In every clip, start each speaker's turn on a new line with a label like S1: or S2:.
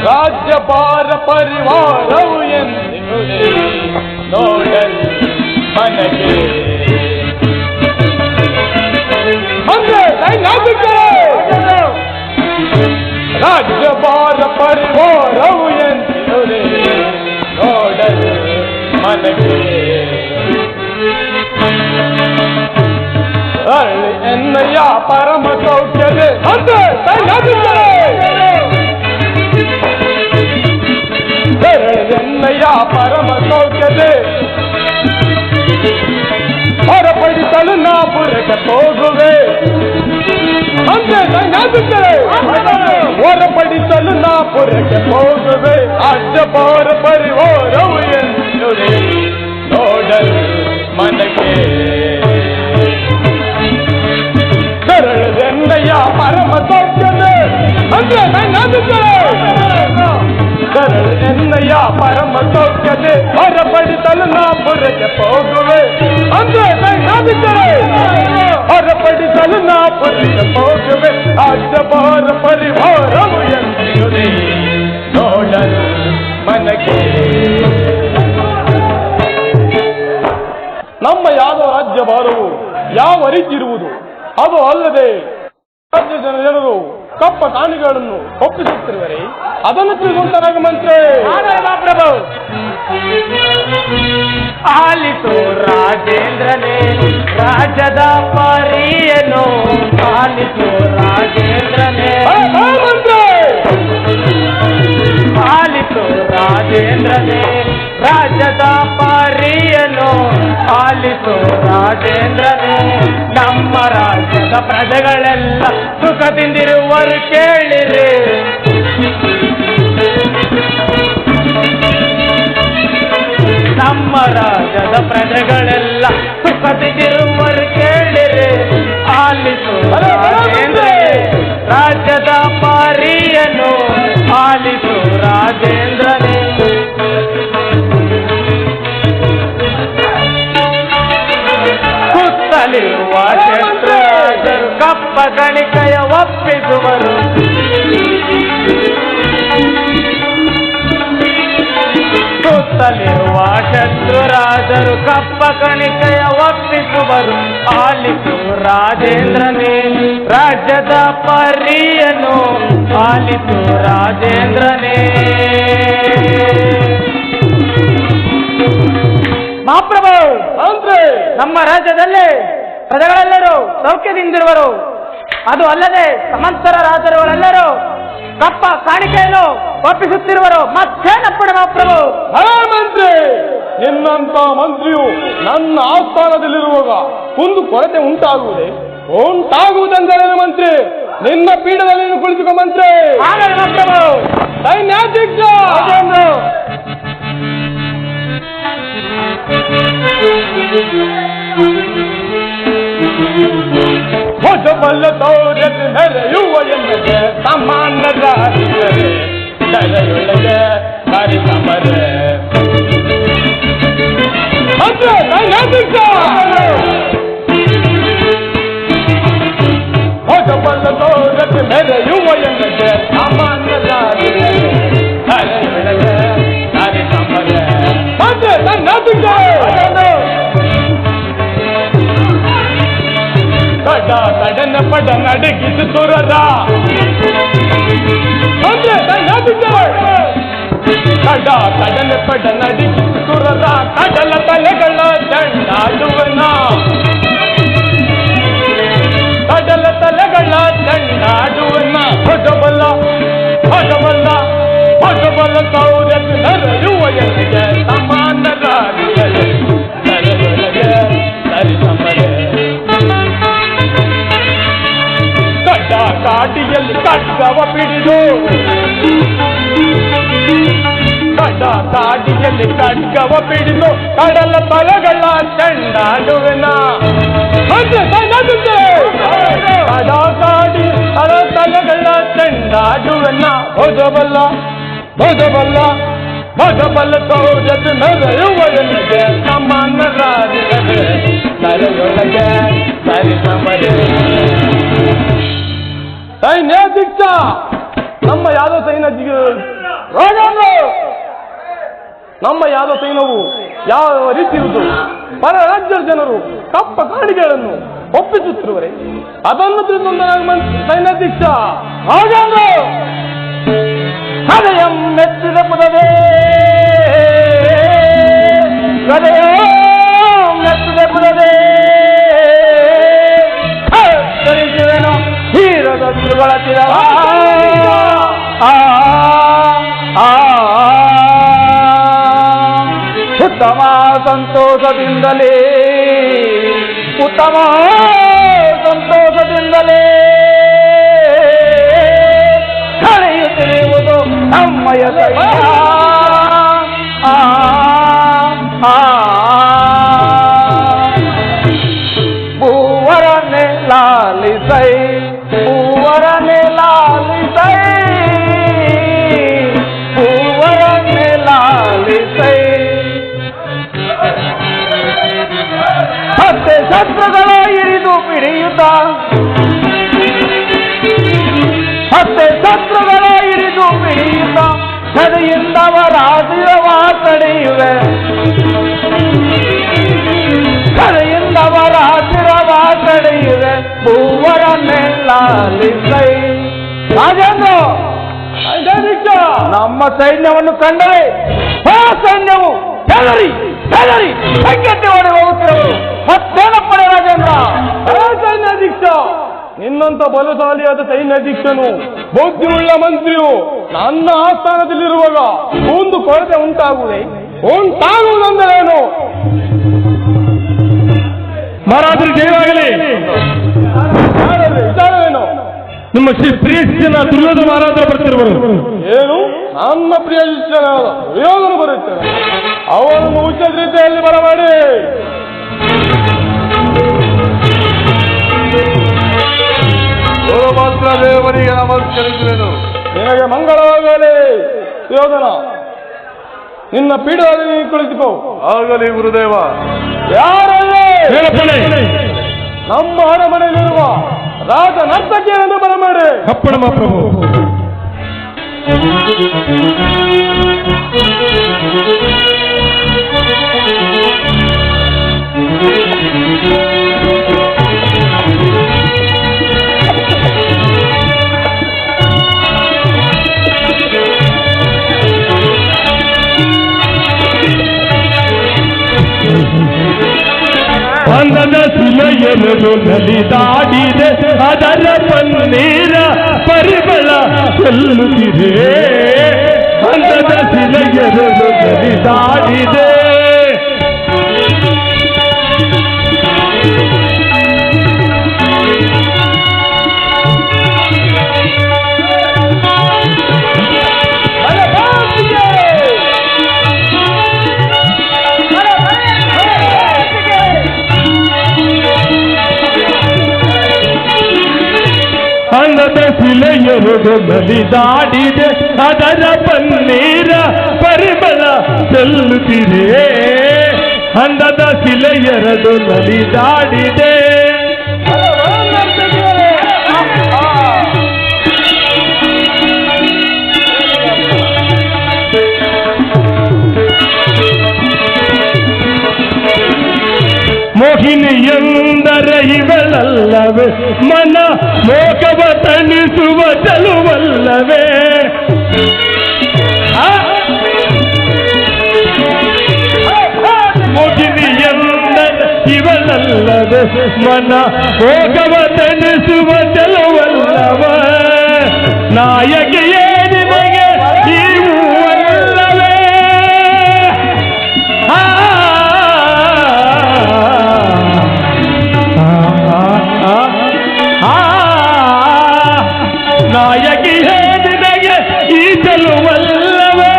S1: ರಾಜ್ಯಭಾರ ಪರಿವಾರವು ಎಂದಿರುವುದೇ ನೋಡಲು ಮನಗೆ ರಾಜ್ಯಭಾರ ಪರಿವಾರವು ಎಂದಿರುವುದೇ ನೋಡಲು ಮನಗೆ ಅಳ್ಳಿ ಎನ್ನಯ್ಯ ಪರಮ ಸೌಖ್ಯದೆ ಎನ್ನಯ್ಯ ಪರಮ ಸೌಖ್ಯದೆ ಹೊರಪಡಿಸಲು ನಾ ಪುರಕ್ಕೆ ಹೋಗುವೆ ಹೊರಪಡಿಸಲು ನಾ ಪುರಕ್ಕೆ ಹೋಗುವೆ ರಾಜ್ಯಭಾರ ಪರಿವಾರವು ಎಂದಿರುವುದೇ ನೋಡಲು ಮನಗೆ ಶರಣೆನ್ನಯ್ಯ ಪರಮ ಸೌಖ್ಯದೆ ಶರಣೆನ್ನಯ್ಯ ಪರಮ ಸೌಖ್ಯದೆ ಹೊರಪಡಿಸಲು ನಾ ಪುರಕ್ಕೆ ಹೋಗುವೆ ಹೊರಪಡಿಸಲು ನಾ ಪುರಕ್ಕೆ ಹೋಗುವೆ ರಾಜ್ಯಭಾರ ಪರಿವಾರವು ಎಂದಿರುವುದೇ ನೋಡಲು ಮನಗೆ ನಮ್ಮ ಯಾದವ ರಾಜ್ಯಭಾರವು ಯಾವ ರೀತಿ ಇರುವುದು ಅದು ಅಲ್ಲದೆ ರಾಜ್ಯದ ಜನರು ಕಪ್ಪ ಕಾಣಿಗಳನ್ನು ಒಪ್ಪಿಸುತ್ತಿರುವರೆ ಅದನ್ನು ತಿಳಿದುಕೊಂಡಾಗ ಮಂತ್ರಿ
S2: ಪ್ರಭು ಆಲಿತು ರಾಜೇಂದ್ರನೇ ರಾಜ್ಯದ ಪರಿಯನು ಆಲಿತು ರಾಜೇಂದ್ರನೇ ಆಲಿತು ರಾಜೇಂದ್ರನೇ ರಾಜ್ಯದ ಪರಿಯನು ಆಲಿತು ರಾಜೇಂದ್ರನೇ ನಮ್ಮ ರಾಜ್ಯದ ಪ್ರಜೆಗಳೆಲ್ಲ ಸುಖದಿಂದಿರುವರು ಕೇಳಿರಿ ನಮ್ಮ ರಾಜ್ಯದ ಪ್ರಜೆಗಳೆಲ್ಲ ಸುಖದಿಂದಿರುವರು ಕೇಳಿರಿ ಆಲಿತು ರಾಜೇಂದ್ರನೇ ರಾಜ್ಯದ ಪರಿಯನು ಆಲಿತು ರಾಜೇಂದ್ರನೇ ಸುತ್ತಲಿರುವ ಶತ್ರುರಾಜರು ಕಪ್ಪ ಗಣಿಕೆಯ ಒಪ್ಪಿಸುವರು ಸುತ್ತಲಿರುವ ಶತ್ರುರಾಜರು ಕಪ್ಪ ಗಣಿಕೆಯ ಒಪ್ಪಿಸುವರು ಆಲಿಸು ರಾಜೇಂದ್ರನೇ ರಾಜ್ಯದ ಪರಿಯನು ಆಲಿಸು ರಾಜೇಂದ್ರನೇ ಮಹಾಪ್ರಭು ನಮ್ಮ ರಾಜ್ಯದಲ್ಲಿ ಪ್ರಜೆಗಳೆಲ್ಲರೂ ಸೌಖ್ಯದಿಂದಿರುವರು ಅದು ಅಲ್ಲದೆ ಸಮಂತರ ರಾಜರುಗಳೆಲ್ಲರೂ ಕಪ್ಪ ಕಾಣಿಕೆಯನ್ನು ಒಪ್ಪಿಸುತ್ತಿರುವರು ಮತ್ತೇನಪ್ಪಣೆ ಮಹಾಪ್ರಭು
S1: ಮಂತ್ರಿ ನಿನ್ನಂತ ಮಂತ್ರಿಯು ನನ್ನ ಆಸ್ಥಾನದಲ್ಲಿರುವಾಗ ಕುಂದು ಕೊರತೆ ಉಂಟಾಗುವುದೆಂದರೆ ಮಂತ್ರಿ ನಿನ್ನ ಪೀಠದಲ್ಲಿ ಕುಳಿತುಕೋ ಮಂತ್ರಿ
S2: ಮಹಾಪ್ರಭು
S1: ಸೈನ್ಯಾಧ್ಯಕ್ಷ ಭೋಜಬಲ್ಲ ತೋರದು ನೆರೆಯುವ ಎನ್ನಗೆ ಸಾಮಾನ್ಯ ನೆರೆಯೊಳಗೆ ಬಾರಿ ಸಮರೆ ಭೋಜಬಲ್ಲ ತೋರದು ನೆರೆಯುವ ಎನ್ನಗೆ ಸಾಮಾನ್ಯ ನೆರೆಯೊಳಗೆ ಬಾರಿ ಸಮರೆ ಕಡನ ಪಡ ನಡಗಿದು ಸುರದ ಕಡನ ಪಡ ನಡಗಿದು ಸುರದ ಕಡಲ ತಲೆಗಳ ದಂಡಾಡುವನ ಕಡಲ ತಲೆಗಳ ದಂಡಾಡುವನ ಭಗಬಲ್ಲ ಭಗಬಲ್ಲ ಭಗಬಲ್ಲ ಸೌರತ್ ನರಯುವ ಎಲ್ಲಿಗೆ ಸಮಾನ ರಾಜ್ಯಗಳೇ ನರಯೊಳಗೆ ಸರಿ ಸಮರೆ ಕಾಡಿಯಲ್ಲಿ ಖಡ್ಗವ ಪಿಡಿದು ಕಾಡಿಯಲ್ಲಿ ಖಡ್ಗವ ಪಿಡಿದು ಕಡಲ ತಲೆಗಳ ಚೆಂಡಾಡುವೆನ ಕಾಡಿ ಕಡಲ ತಲೆಗಳ ಚೆಂಡಾಡುವೆನ ಭೋಜಬಲ್ಲ ಭೋಜಬಲ್ಲ ಭೋಜಬಲ್ಲ ಸೌಜತ್ ನರೆಯುವ ಎಲ್ಲಿಗೆ ಸಮಾನ ರಾಜ್ಯಗಳೇ ನರೆಯೊಳಗೆ ಸರಿ ಸಮರೆ ಸೈನ್ಯಾಧ್ಯಕ್ಷ ನಮ್ಮ ಯಾದವ ಸೈನ್ಯವು ಯಾವ ರೀತಿ ಇರುವುದು ಪರ ರಾಜ್ಯದ ಜನರು ಕಪ್ಪ ಕಾಣಿಕೆಗಳನ್ನು ಒಪ್ಪಿಸುತ್ತಿರುವರೆ ಅದನ್ನು ತಿಳಿದುಕೊಂಡ ಸೈನ್ಯಾಧ್ಯಕ್ಷ
S2: ಹಾಗಾದ್ರೆ ಹೃದಯಂ ಮೆಚ್ಚಿದ ಪದವೇ ಹೃದಯಂ ಮೆಚ್ಚಿದ ಪದವೇ ಧರಿಸುವೆನು ಹೀರದ ತಿರುಗಳತಿರ ಉತ್ತಮ ಸಂತೋಷದಿಂದಲೇ ಉತ್ತಮ ಸಂತೋಷದಿಂದಲೇ ಕಳೆಯುತ್ತಿರುವುದು ನಮ್ಮಯ ಸೈನ್ಯ ಭೂವರನೆ ಲಾಲಿಸೈ ಭೂವರನೆ ಲಾಲಿಸೈ ಭೂವರನೆ ಲಾಲಿಸೈ ಹತ್ತೆ ಶಸ್ತ್ರಗಳ ಹಿಡಿದು ಪಿಡಿಯುತ್ತ ಹತ್ತೆ ಶಸ್ತ್ರಗಳ ಹಿಡಿದು ಪಿಡಿಯುತ್ತ ಕಡೆಯಿಂದವರಾದಿರವ ತಡೆಯುವೆ ಕಡೆಯಿಂದವರಾದಿರವ ತಡೆಯುವೆ ಭೂವರನ್ನೇ ಲಾಲಿಸೈ ರಾಜೇಂದ್ರ ನಮ್ಮ ಸೈನ್ಯವನ್ನು ಕಂಡರೆ ಆ ಸೈನ್ಯವು ಹೆದರಿ ಹೆದರಿ ಸಂಖ್ಯತೆ ಓಡಿ ಹೋಗುತ್ತಿರುವುದು ಮತ್ತೇನಪ್ಪಣೆ ರಾಜೇಂದ್ರ
S1: ಸೈನ್ಯಾಧೀಕ್ಷ ನಿನ್ನಂತ ಬಲಶಾಲಿಯಾದ ಸೈನ್ಯಾಧೀಕ್ಷನು ಬುದ್ಧಿಯುಳ್ಳ ಮಂತ್ರಿಯು ನನ್ನ ಆಸ್ಥಾನದಲ್ಲಿರುವಾಗ ಒಂದು ಕೊರತೆ ಉಂಟಾಗುವುದೆಂದರೇನು?
S3: ಮಹಾರಾಜರು ಜಯವಾಗಲಿ.
S1: ವಿಚಾರವೇನು?
S3: ನಿಮ್ಮ ಪ್ರಿಯ ಶಿಷ್ಯನ ದುರ್ಯೋಧನ ಮಹಾರಾಜರು ಬರ್ತಿರುವರು.
S1: ಏನು? ನಮ್ಮ ಪ್ರಿಯ ಶಿಷ್ಯನಾದ ದುರ್ಯೋಧನ ಬರುತ್ತೇನೆ. ಅವನನ್ನು ಉಚಿತ ರೀತಿಯಲ್ಲಿ ಬರಬೇಡಿ.
S4: ಮಾತ್ರ ದೇವರಿಗೆ ನಮಸ್ಕರಿಸುವೆನು.
S1: ನಿನಗೆ ಮಂಗಳವಾಗಲಿ ದುರ್ಯೋಧನ. ನಿನ್ನ ಪೀಠದಲ್ಲಿ ಕುಳಿತುಕೋ.
S4: ಆಗಲಿ ಗುರುದೇವ.
S1: ಯಾರಲ್ಲೇ ನಮ್ಮ ಅರಮನೆಯಲ್ಲಿರುವ ರಾಜ ನರ್ತಕಿಯನ್ನು ಬರಬೇಡಿ.
S3: ಕಪ್ಪಣ ಮಹಾಪ್ರಭು. ಅಂದದ ಶಿಲೆಯರು ನಲಿದಾಡಿದೆ, ಅದರ ಪನ್ನೀರ ಪರಿಮಳ ಚೆಲ್ಲುತ್ತಿದೆ. ಅಂದದ ಶಿಲೆಯರು ನಲಿದಾಡಿದೆ, ಅಂದದ ಶಿಲೆಯರು ನಲಿದಾಡಿದೆ, ಅದರ ಪನ್ನೀರ ಪರಿಮಳ ಚೆಲ್ಲುತ್ತಿದೆ. ಅಂದದ ಶಿಲೆಯರದು ನಲಿದಾಡಿದೆ. ಮೋಹಿನಿಯಂದರೆ ಇವಳಲ್ಲವೇ, ಮನ ಮೋಕವ ತಣಿಸುವ ಚೆಲುವಲ್ಲವೇ. ಮೋಹಿನಿಯಂದರೆ ಇವಳಲ್ಲವೇ, ಮನ ಮೋಕವ ತಣಿಸುವ ಚೆಲುವಲ್ಲವೇ. ನಾಯಕಿಯೇ ನಿಮಗೆ ನೀವು ಅಲ್ಲವೇ. ನಾಯಕಿಯೇ ನಿನಗೆ ಈ ಚೆಲುವಲ್ಲವೇ.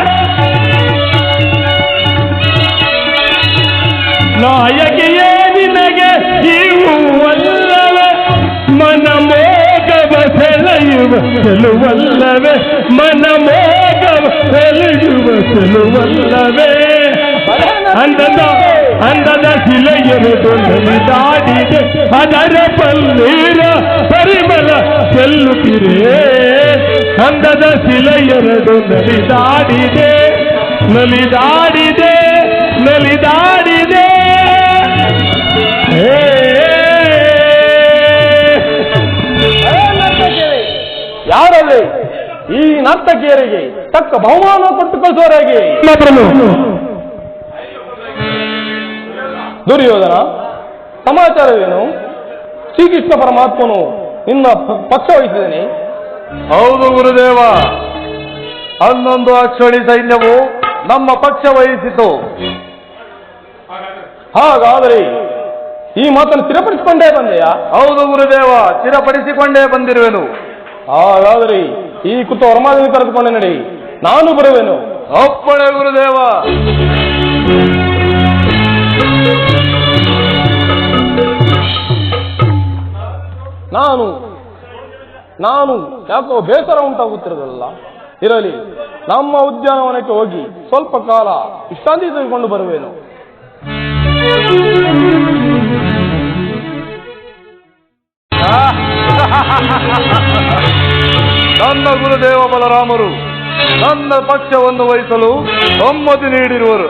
S3: ನಾಯಕಿಯೇ ನಿನಗೆ ಈ ಹೂವಲ್ಲವೇ. ಮನ ಮೋಗವ ಸೆಳೆಯುವ ಚೆಲುವಲ್ಲವೇ. ಮನ ಮೋಗವ ಸೆಳೆಯುವ ಚೆಲುವಲ್ಲವೇ. ಅಂದದ ಶಿಲೆಯರು ನಲಿದಾಡಿದೆ, ಅದರ ಪನ್ನೀರ ಪರಿಮಳ ಚೆಲ್ಲುತ್ತಿರೆ. ಅಂದದ ಶಿಲೆಯರಡು ನಲಿದಾಡಿದೆ ನಲಿದಾಡಿದೆ ನಲಿದಾಡಿದೆ.
S1: ಯಾರಲ್ಲಿ ಈ ನರ್ತಕಿಯರಿಗೆ ತಕ್ಕ ಬಹುಮಾನ ಕೊಟ್ಟು ಕಳಿಸೋರಾಗಿ ದುರ್ಯೋಧನ, ಸಮಾಚಾರವೇನು? ಶ್ರೀಕೃಷ್ಣ ಪರಮಾತ್ಮನು ನಿನ್ನ ಪಕ್ಷ ವಹಿಸಿದನೆ?
S4: ಹೌದು ಗುರುದೇವ, 11 ಅಕ್ಷೋಣಿ ಸೈನ್ಯವು ನಮ್ಮ ಪಕ್ಷ ವಹಿಸಿತು.
S1: ಹಾಗಾದರೆ ಈ ಮಾತನ್ನು ಸ್ಥಿರಪಡಿಸಿಕೊಂಡೇ ಬಂದೆಯಾ?
S4: ಹೌದು ಗುರುದೇವ, ಸ್ಥಿರಪಡಿಸಿಕೊಂಡೇ ಬಂದಿರುವೆನು.
S1: ಹಾಗಾದರೆ ಈ ಕುತ ವರಮಾದಿಂದ ಕರೆದುಕೊಂಡೆ ನಡಿ, ನಾನು ಬರುವೆನು.
S4: ಅಪ್ಪಣೆ ಗುರುದೇವ.
S1: ನಾನು ಯಾಕೋ ಬೇಸರ ಉಂಟಾಗುತ್ತಿರದಲ್ಲ. ಇರಲಿ, ನಮ್ಮ ಉದ್ಯಾನವನಕ್ಕೆ ಹೋಗಿ ಸ್ವಲ್ಪ ಕಾಲ ವಿಶ್ರಾಂತಿ ತೆಗೆದುಕೊಂಡು ಬರುವೆನು.
S4: ನನ್ನ ಗುರುದೇವ ಬಲರಾಮರು ನನ್ನ ಪಕ್ಷವನ್ನು ವಹಿಸಲು ಸಮ್ಮತಿ ನೀಡಿರುವರು.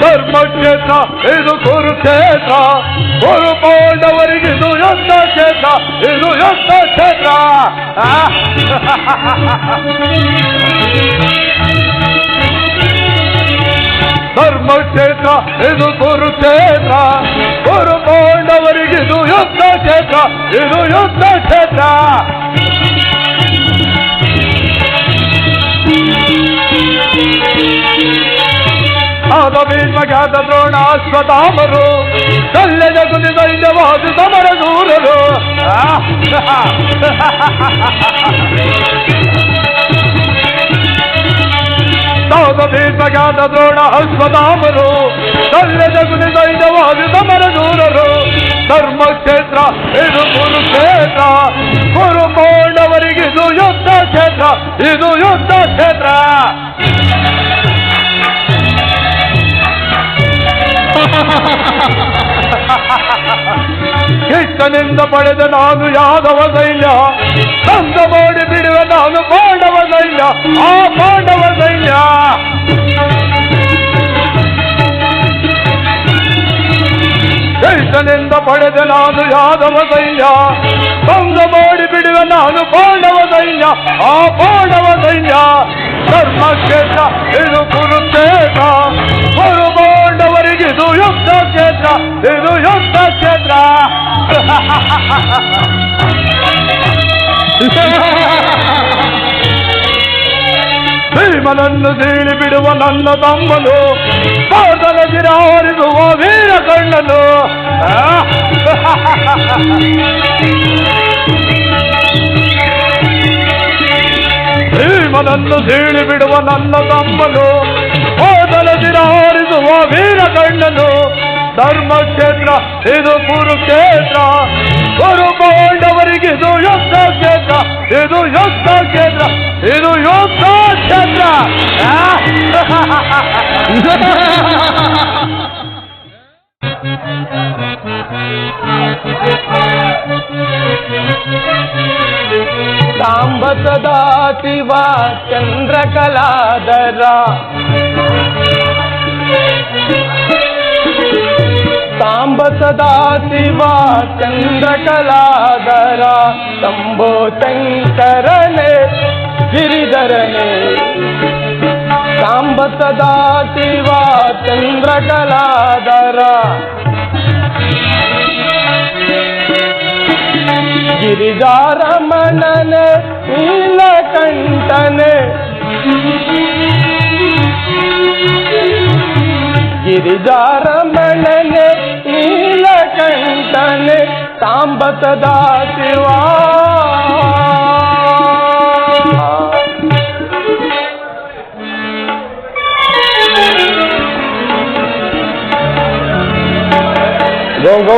S4: ಧರ್ಮಕ್ಷೇತ್ರ ಇದು ಕುರುಕ್ಷೇತ್ರ, ಕುರು ಪಾಂಡವರಿಗಿದು ಯುದ್ಧ ಕ್ಷೇತ್ರ, ಇದು ಯುದ್ಧ ಕ್ಷೇತ್ರ. ಧರ್ಮಕ್ಷೇತ್ರ ಇದು ಕುರುಕ್ಷೇತ್ರ, ಕುರು ಪಾಂಡವರಿಗಿದು ಯುದ್ಧ ಕ್ಷೇತ್ರ, ಇದು ಯುದ್ಧ ಕ್ಷೇತ್ರ. ಆದ ಭೀಷ್ಮಖ್ಯಾತ ದ್ರೋಣ ಅಶ್ವತ್ಥಾಮರು, ಶಲ್ಯದ ಕುಲಿ ಸೈನ್ಯವಾದ ಸಮರ ದೂರರು. ಆದ ಭೀಷ್ಮಖ್ಯಾತ ದ್ರೋಣ ಅಶ್ವತ್ಥಾಮರು, ಶಲ್ಯದ ಕುಲಿ ಸೈನ್ಯವಾದ ಸಮರ ದೂರರು. ಧರ್ಮಕ್ಷೇತ್ರ ಇದು ಕುರುಕ್ಷೇತ್ರ, ಕುರು ಪಾಂಡವರಿಗಿದು ಯುದ್ಧ ಕ್ಷೇತ್ರ, ಇದು ಯುದ್ಧ ಕ್ಷೇತ್ರ. ಕೃಷ್ಣನಿಂದ ಪಡೆದ ನಾನು ಯಾದವ ಸೈನ್ಯ, ಸಂತ ಮಾಡಿ ಬಿಡುವೆ ನಾನು ಪಾಂಡವ ಸೈನ್ಯ, ಆ ಪಾಂಡವ ಸೈನ್ಯ. ಕೃಷ್ಣನಿಂದ ಪಡೆದ ನಾನು ಯಾದವ ಸೈನ್ಯ, ಸಂತ ಮಾಡಿ ಬಿಡುವೆ ನಾನು ಪಾಂಡವ ಸೈನ್ಯ, ಆ ಪಾಂಡವ ಸೈನ್ಯ. ಧರ್ಮಕ್ಷೇತ್ರ ಇದು ಕುರುಕ್ಷೇತ್ರ, ಕುರು ಪಾಂಡವರಿಗಿದು ಯುದ್ಧ ಕ್ಷೇತ್ರ, ಇದು ಯುದ್ಧ ಕ್ಷೇತ್ರ. ಭೀಮನನ್ನು ಸೀಳಿ ಬಿಡುವ ನನ್ನ ತಮ್ಮನು, ಪಾದಲ ಗಿರಾರಿಸುವ ವೀರ ಕಣ್ಣನು. ಭೀಮನನ್ನು ಸೀಳಿ ಬಿಡುವ ನನ್ನ ತಮ್ಮನು, ಪಾದಲ ಗಿರಾರಿಸುವ ವೀರ ಕಣ್ಣನು. ಧರ್ಮಕ್ಷೇತ್ರ ಇದು ಕುರುಕ್ಷೇತ್ರ, ಕುರು ಪಾಂಡವರಿಗಿದು ಯುದ್ಧ ಕ್ಷೇತ್ರ, ಇದು ಯುದ್ಧ ಕ್ಷೇತ್ರ, ಇದು ಯುದ್ಧ ಕ್ಷೇತ್ರ.
S1: ಸಾಂಬ ಸದಾ ಶಿವ ಚಂದ್ರಕಲಾಧರ, ಸಾಂಬ ಸದಾ ಶಿವ ಚಂದ್ರಕಲಾಧರ, ಶಂಭೋ ಶಂಕರನೇ ಗಿರಿಧರನೇ. ಸಾಂಬ ಸದಾ ಶಿವ ಚಂದ್ರಕಲಾಧರ, ಗಿರಿಜಾರಮಣನೆ ನೀಲಕಂಠನೆ, ಗಿರಿಜಾರಮಣನೆ ನೀಲಕಂಠನೆ. ಸಾಂಬ ಸದಾ ಶಿವ ಗೋ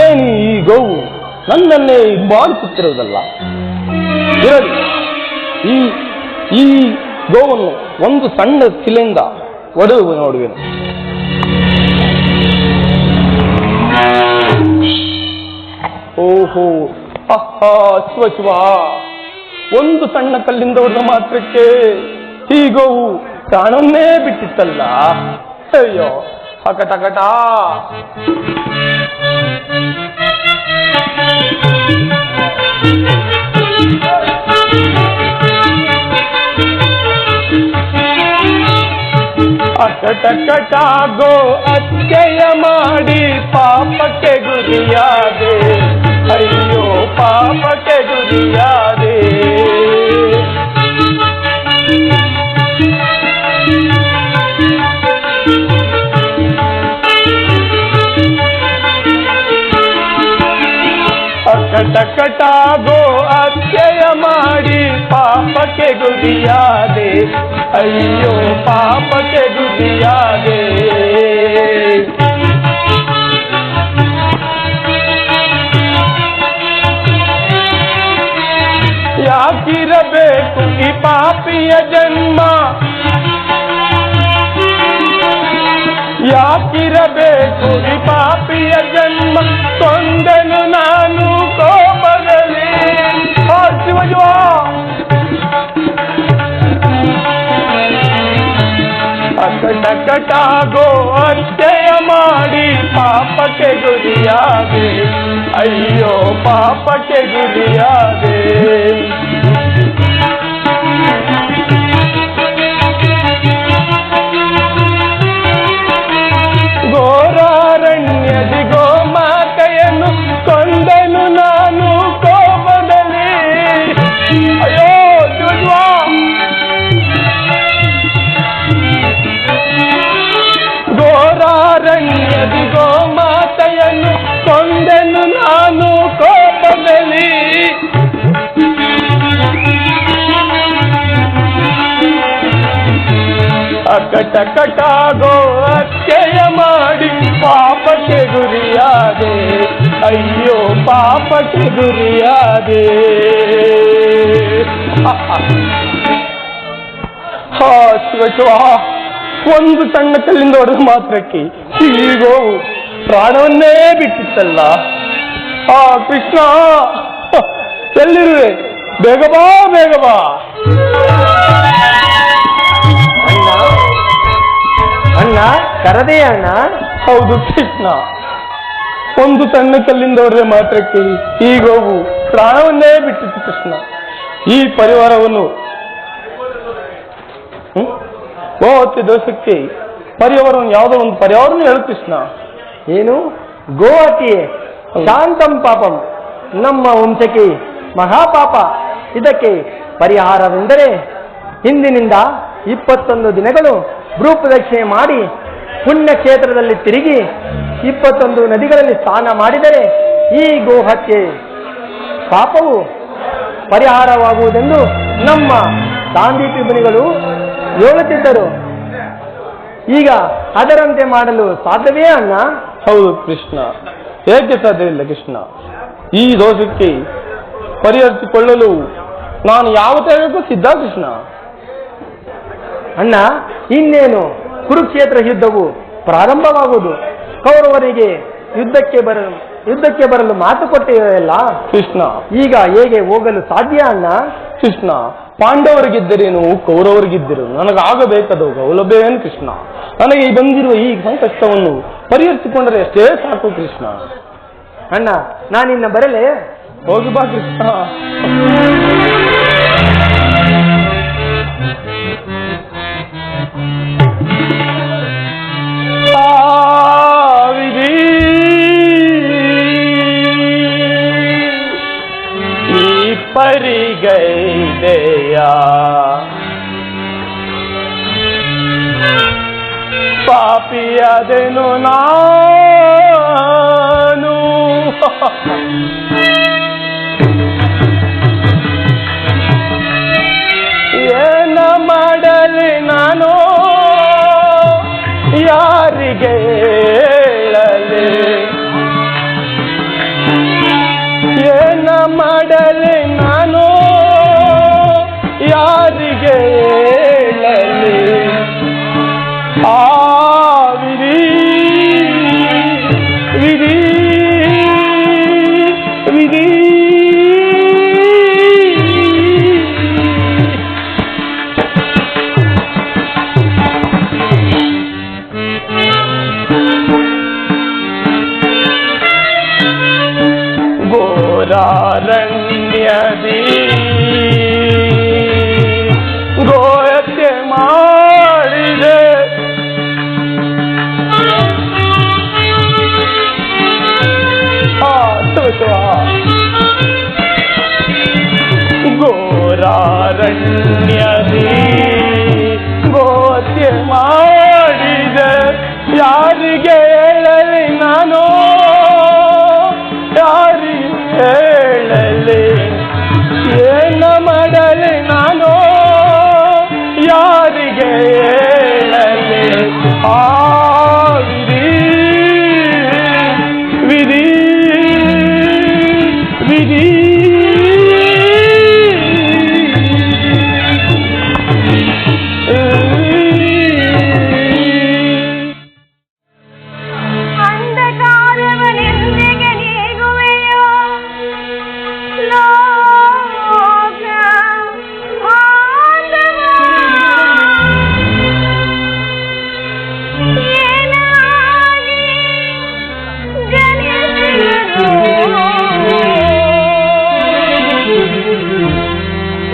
S1: ಏನು ಈ ಗೋವು ನನ್ನನ್ನೇ ಹಿಂಬಾಲಿಸುತ್ತಿರುವುದಲ್ಲ. ಇರಲಿ, ಈ ಗೋವನ್ನು ಒಂದು ಸಣ್ಣ ಶಿಲೆಯಿಂದ ಒಡೆದು ನೋಡುವೆನು. ಓಹೋ, ಶಿವ ಶಿವ, ಒಂದು ಸಣ್ಣ ಕಲ್ಲಿಂದ ಹೊಡೆದ ಮಾತ್ರಕ್ಕೆ ಈ ಗೋವು ಪ್ರಾಣವನ್ನೇ ಬಿಟ್ಟಿತ್ತಲ್ಲ. ಅಯ್ಯೋ, ಅಕಟಕಟ. ಅಕಟಕಟ ಗೋ ಅತ್ಯಯ ಮಾಡಿ ಪಾಪಕ್ಕೆ ಗುರಿಯಾದೆ. ಅಯ್ಯೋ, ಪಾಪಕ್ಕೆ ಗುರಿಯಾದೆ. ಅಕಟಕಟ ಗೋ ಅತ್ಯಯ ಮಾಡಿ ಪಾಪಕ್ಕೆ ಗುರಿಯಾದೆ. ಅಯ್ಯೋ, ಪಾಪಕ್ಕೆ ಗುರಿಯಾದೆ. ಯಾಕಿರಬೇಕು ಈ ಪಾಪಿಯ ಜನ್ಮ? ಯಾಕಿರಬೇಕು ಈ ಪಾಪಿಯ ಜನ್ಮ? ಕೊಂದನು ನಾನು ಕೋಪದಲ್ಲಿ. ಶಿವಜುವ, ಅಕಟಕಟ ಗೋ ಅತ್ಯಯ ಮಾಡಿ ಪಾಪಕ್ಕೆ ಗುರಿಯಾದೆ. ಅಯ್ಯೋ, ಪಾಪಕ್ಕೆ ಗುರಿಯಾದೆ. ಘೋರಾರಣ್ಯದಿ ಗೋಮಾತೆಯನ್ನು ಕೊಂದನು ನಾನು ಕೋಪದಲ್ಲಿ. ಅಯ್ಯೋ ಶಿವಜ್ವ, ಘೋರಾರಣ್ಯದಿ ಗೋಮಾತೆಯನ್ನು ಕೊಂದನು ನಾನು ಕೋಪದಲ್ಲಿ. ಅಕಟಕಟ ಗೋ ಅತ್ಯಯ ಮಾಡಿ ಪಾಪಕ್ಕೆ ಗುರಿಯಾದೆ. ಅಯ್ಯೋ, ಪಾಪಕ್ಕೆ ಗುರಿಯಾದೆ. ಶಿವ, ಒಂದು ಸಣ್ಣ ಕಲ್ಲಿಂದ ಹೊಡೆದ ಮಾತ್ರಕ್ಕೆ ಈ ಗೋವು ಪ್ರಾಣವನ್ನೇ ಬಿಟ್ಟಿತ್ತಲ್ಲ. ಕೃಷ್ಣ, ಎಲ್ಲಿರುವೆ? ಬೇಗ ಬಾ, ಬೇಗ ಬಾ.
S2: ಅಣ್ಣ, ಕರದೇ ಅಣ್ಣ?
S1: ಹೌದು ಕೃಷ್ಣ, ಒಂದು ಸಣ್ಣ ಕಲ್ಲಿಂದ ಹೊಡೆದ ಮಾತ್ರಕ್ಕೆ ಈ ಗೋವು ಪ್ರಾಣವನ್ನೇ ಬಿಟ್ಟಿತ್ತು ಕೃಷ್ಣ. ಈ ಪರಿವಾರವನ್ನು ಗೋಹತ್ಯೆ ದೋಷಕ್ಕೆ ಪರಿವಾರವನ್ನು ಯಾವುದೋ ಒಂದು ಪರಿವಾರವನ್ನು ಹೇಳು ಕೃಷ್ಣ.
S2: ಏನು? ಗೋಹತ್ಯೆ ಶಾಂತಂ ಪಾಪಂ, ನಮ್ಮ ವಂಶಕ್ಕೆ ಮಹಾಪಾಪ. ಇದಕ್ಕೆ ಪರಿಹಾರವೆಂದರೆ ಇಂದಿನಿಂದ 21 ದಿನಗಳು ಭೂಪ್ರದಕ್ಷಿಣೆ ಮಾಡಿ ಪುಣ್ಯಕ್ಷೇತ್ರದಲ್ಲಿ ತಿರುಗಿ 21 ನದಿಗಳಲ್ಲಿ ಸ್ನಾನ ಮಾಡಿದರೆ ಈ ಗೋಹತ್ಯೆ ಪಾಪವು ಪರಿಹಾರವಾಗುವುದೆಂದು ನಮ್ಮ ಗಾಂಧೀಜಿ ಮುನಿಗಳು ಹೇಳುತ್ತಿದ್ದರು. ಈಗ ಅದರಂತೆ ಮಾಡಲು ಸಾಧ್ಯವೇ ಅಣ್ಣ?
S1: ಹೌದು ಕೃಷ್ಣ, ಏಕೆ ಸಾಧ್ಯವಿಲ್ಲ ಕೃಷ್ಣ. ಈ ದೋಷಕ್ಕೆ ಪರಿಹರಿಸಿಕೊಳ್ಳಲು ನಾನು ಯಾವ ತ್ಯಾಗಕ್ಕೂ ಸಿದ್ಧ ಕೃಷ್ಣ.
S2: ಅಣ್ಣ, ಇನ್ನೇನು ಕುರುಕ್ಷೇತ್ರ ಯುದ್ಧವು ಪ್ರಾರಂಭವಾಗುವುದು. ಕೌರವರಿಗೆ ಯುದ್ಧಕ್ಕೆ ಬರಲು ಮಾತು ಕೊಟ್ಟಿವೆಯಲ್ಲ
S1: ಕೃಷ್ಣ.
S2: ಈಗ ಹೇಗೆ ಹೋಗಲು ಸಾಧ್ಯ ಅಣ್ಣ?
S1: ಕೃಷ್ಣ, ಪಾಂಡವರಿಗಿದ್ದರೇನು ಕೌರವರಿಗಿದ್ದರು ನನಗಾಗಬೇಕಾದ ಗೌಲಭ್ಯ ಏನು ಕೃಷ್ಣ. ನನಗೆ ಬಂದಿರುವ ಈ ಸಂಕಷ್ಟವನ್ನು ಪರಿಹರಿಸಿಕೊಂಡರೆ ಅಷ್ಟೇ ಸಾಕು ಕೃಷ್ಣ.
S2: ಅಣ್ಣ, ನಾನಿನ್ನ ಬರಲೇ?
S1: ಹೋಗಿ ಬಾ ಕೃಷ್ಣ. ಈ ಪರಿಗೈದೆಯಾ ಪಾಪಿಯಾದೆನು ನಾನು. ಏನ ಮಾಡಲಿ ನಾನು, ಯಾರಿಗೆ ಹೇಳಲಿ? ಏನ ಮಾಡಲಿ ನಾನು ಯಾರಿಗೆ ಹೇಳಲಿ ಆ ವಿಧಿ ವಿಧಿ ವಿಧಿ ಘೋರಾರಣ್ಯದಿ ಗೋಹತ್ಯೆ ಮಾಡಿದೆ ಘೋರಾರಣ್ಯದಿ ಗೋಹತ್ಯೆ ಮಾಡಿದೆ ಯಾರಿಗೆ ಹೇಳಲಿ ನಾನು ಯಾರಿಗೆ ಹೇಳಲಿ ಏನ ಮಾಡಲಿ ನಾನು ಯಾರಿಗೆ ಹೇಳಲಿ ಆ ವಿಧಿ ವಿಧಿ ವಿಧಿ
S5: ಅಂಧಕಾರವನೆಂದಿಗೆ ನೀಗುವೆಯೋ ಲೋಕ ಬಾಂಧವ ಏನಾಗಿ ಜನಿಸಿದರು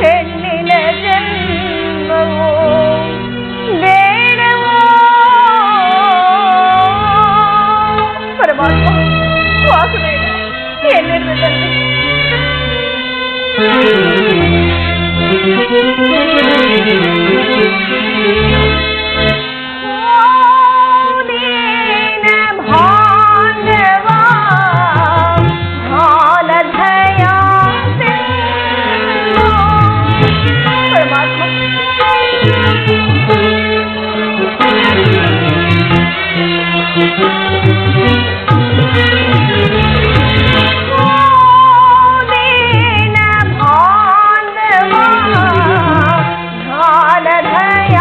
S5: ಹೆಣ್ಣಿನ ಜನ್ಮವೋ ಬೇಡವೋ ಪರಮಾತ್ಮ ವಾಸುದೇವ ಎಲ್ಲಿರುವುದರಲ್ಲಿ ದೀನ ಬಾಂಧವ ಹಾಲಧಯ ಪರಮಾತ್ಮ ದೀನ ಬಾಂಧವ ಹಾಲಧಯ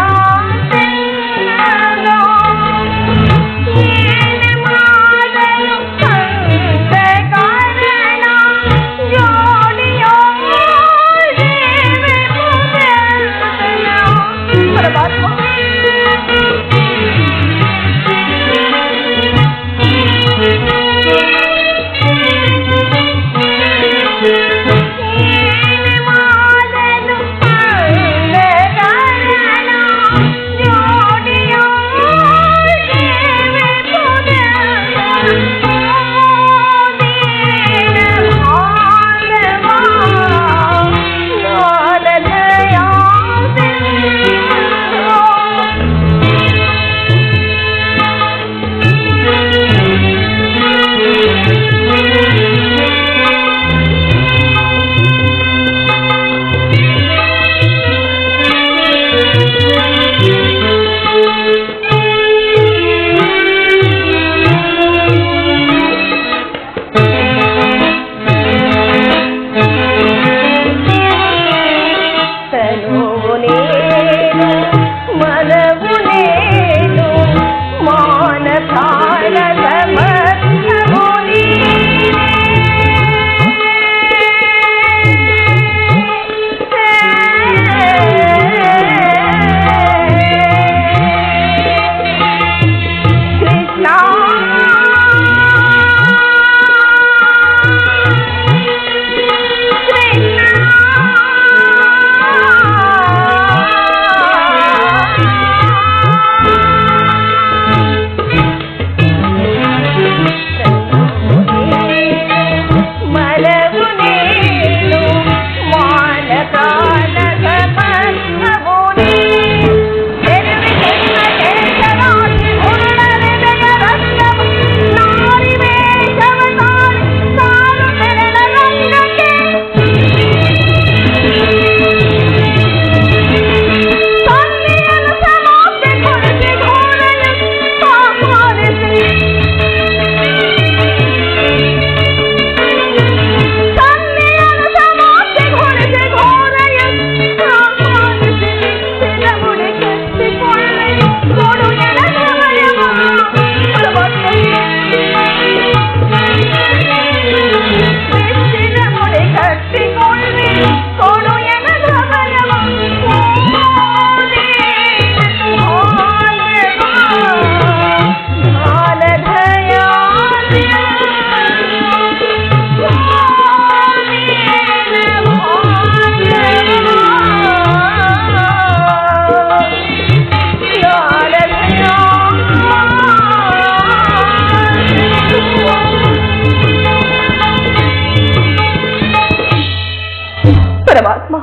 S5: ಪರಮಾತ್ಮ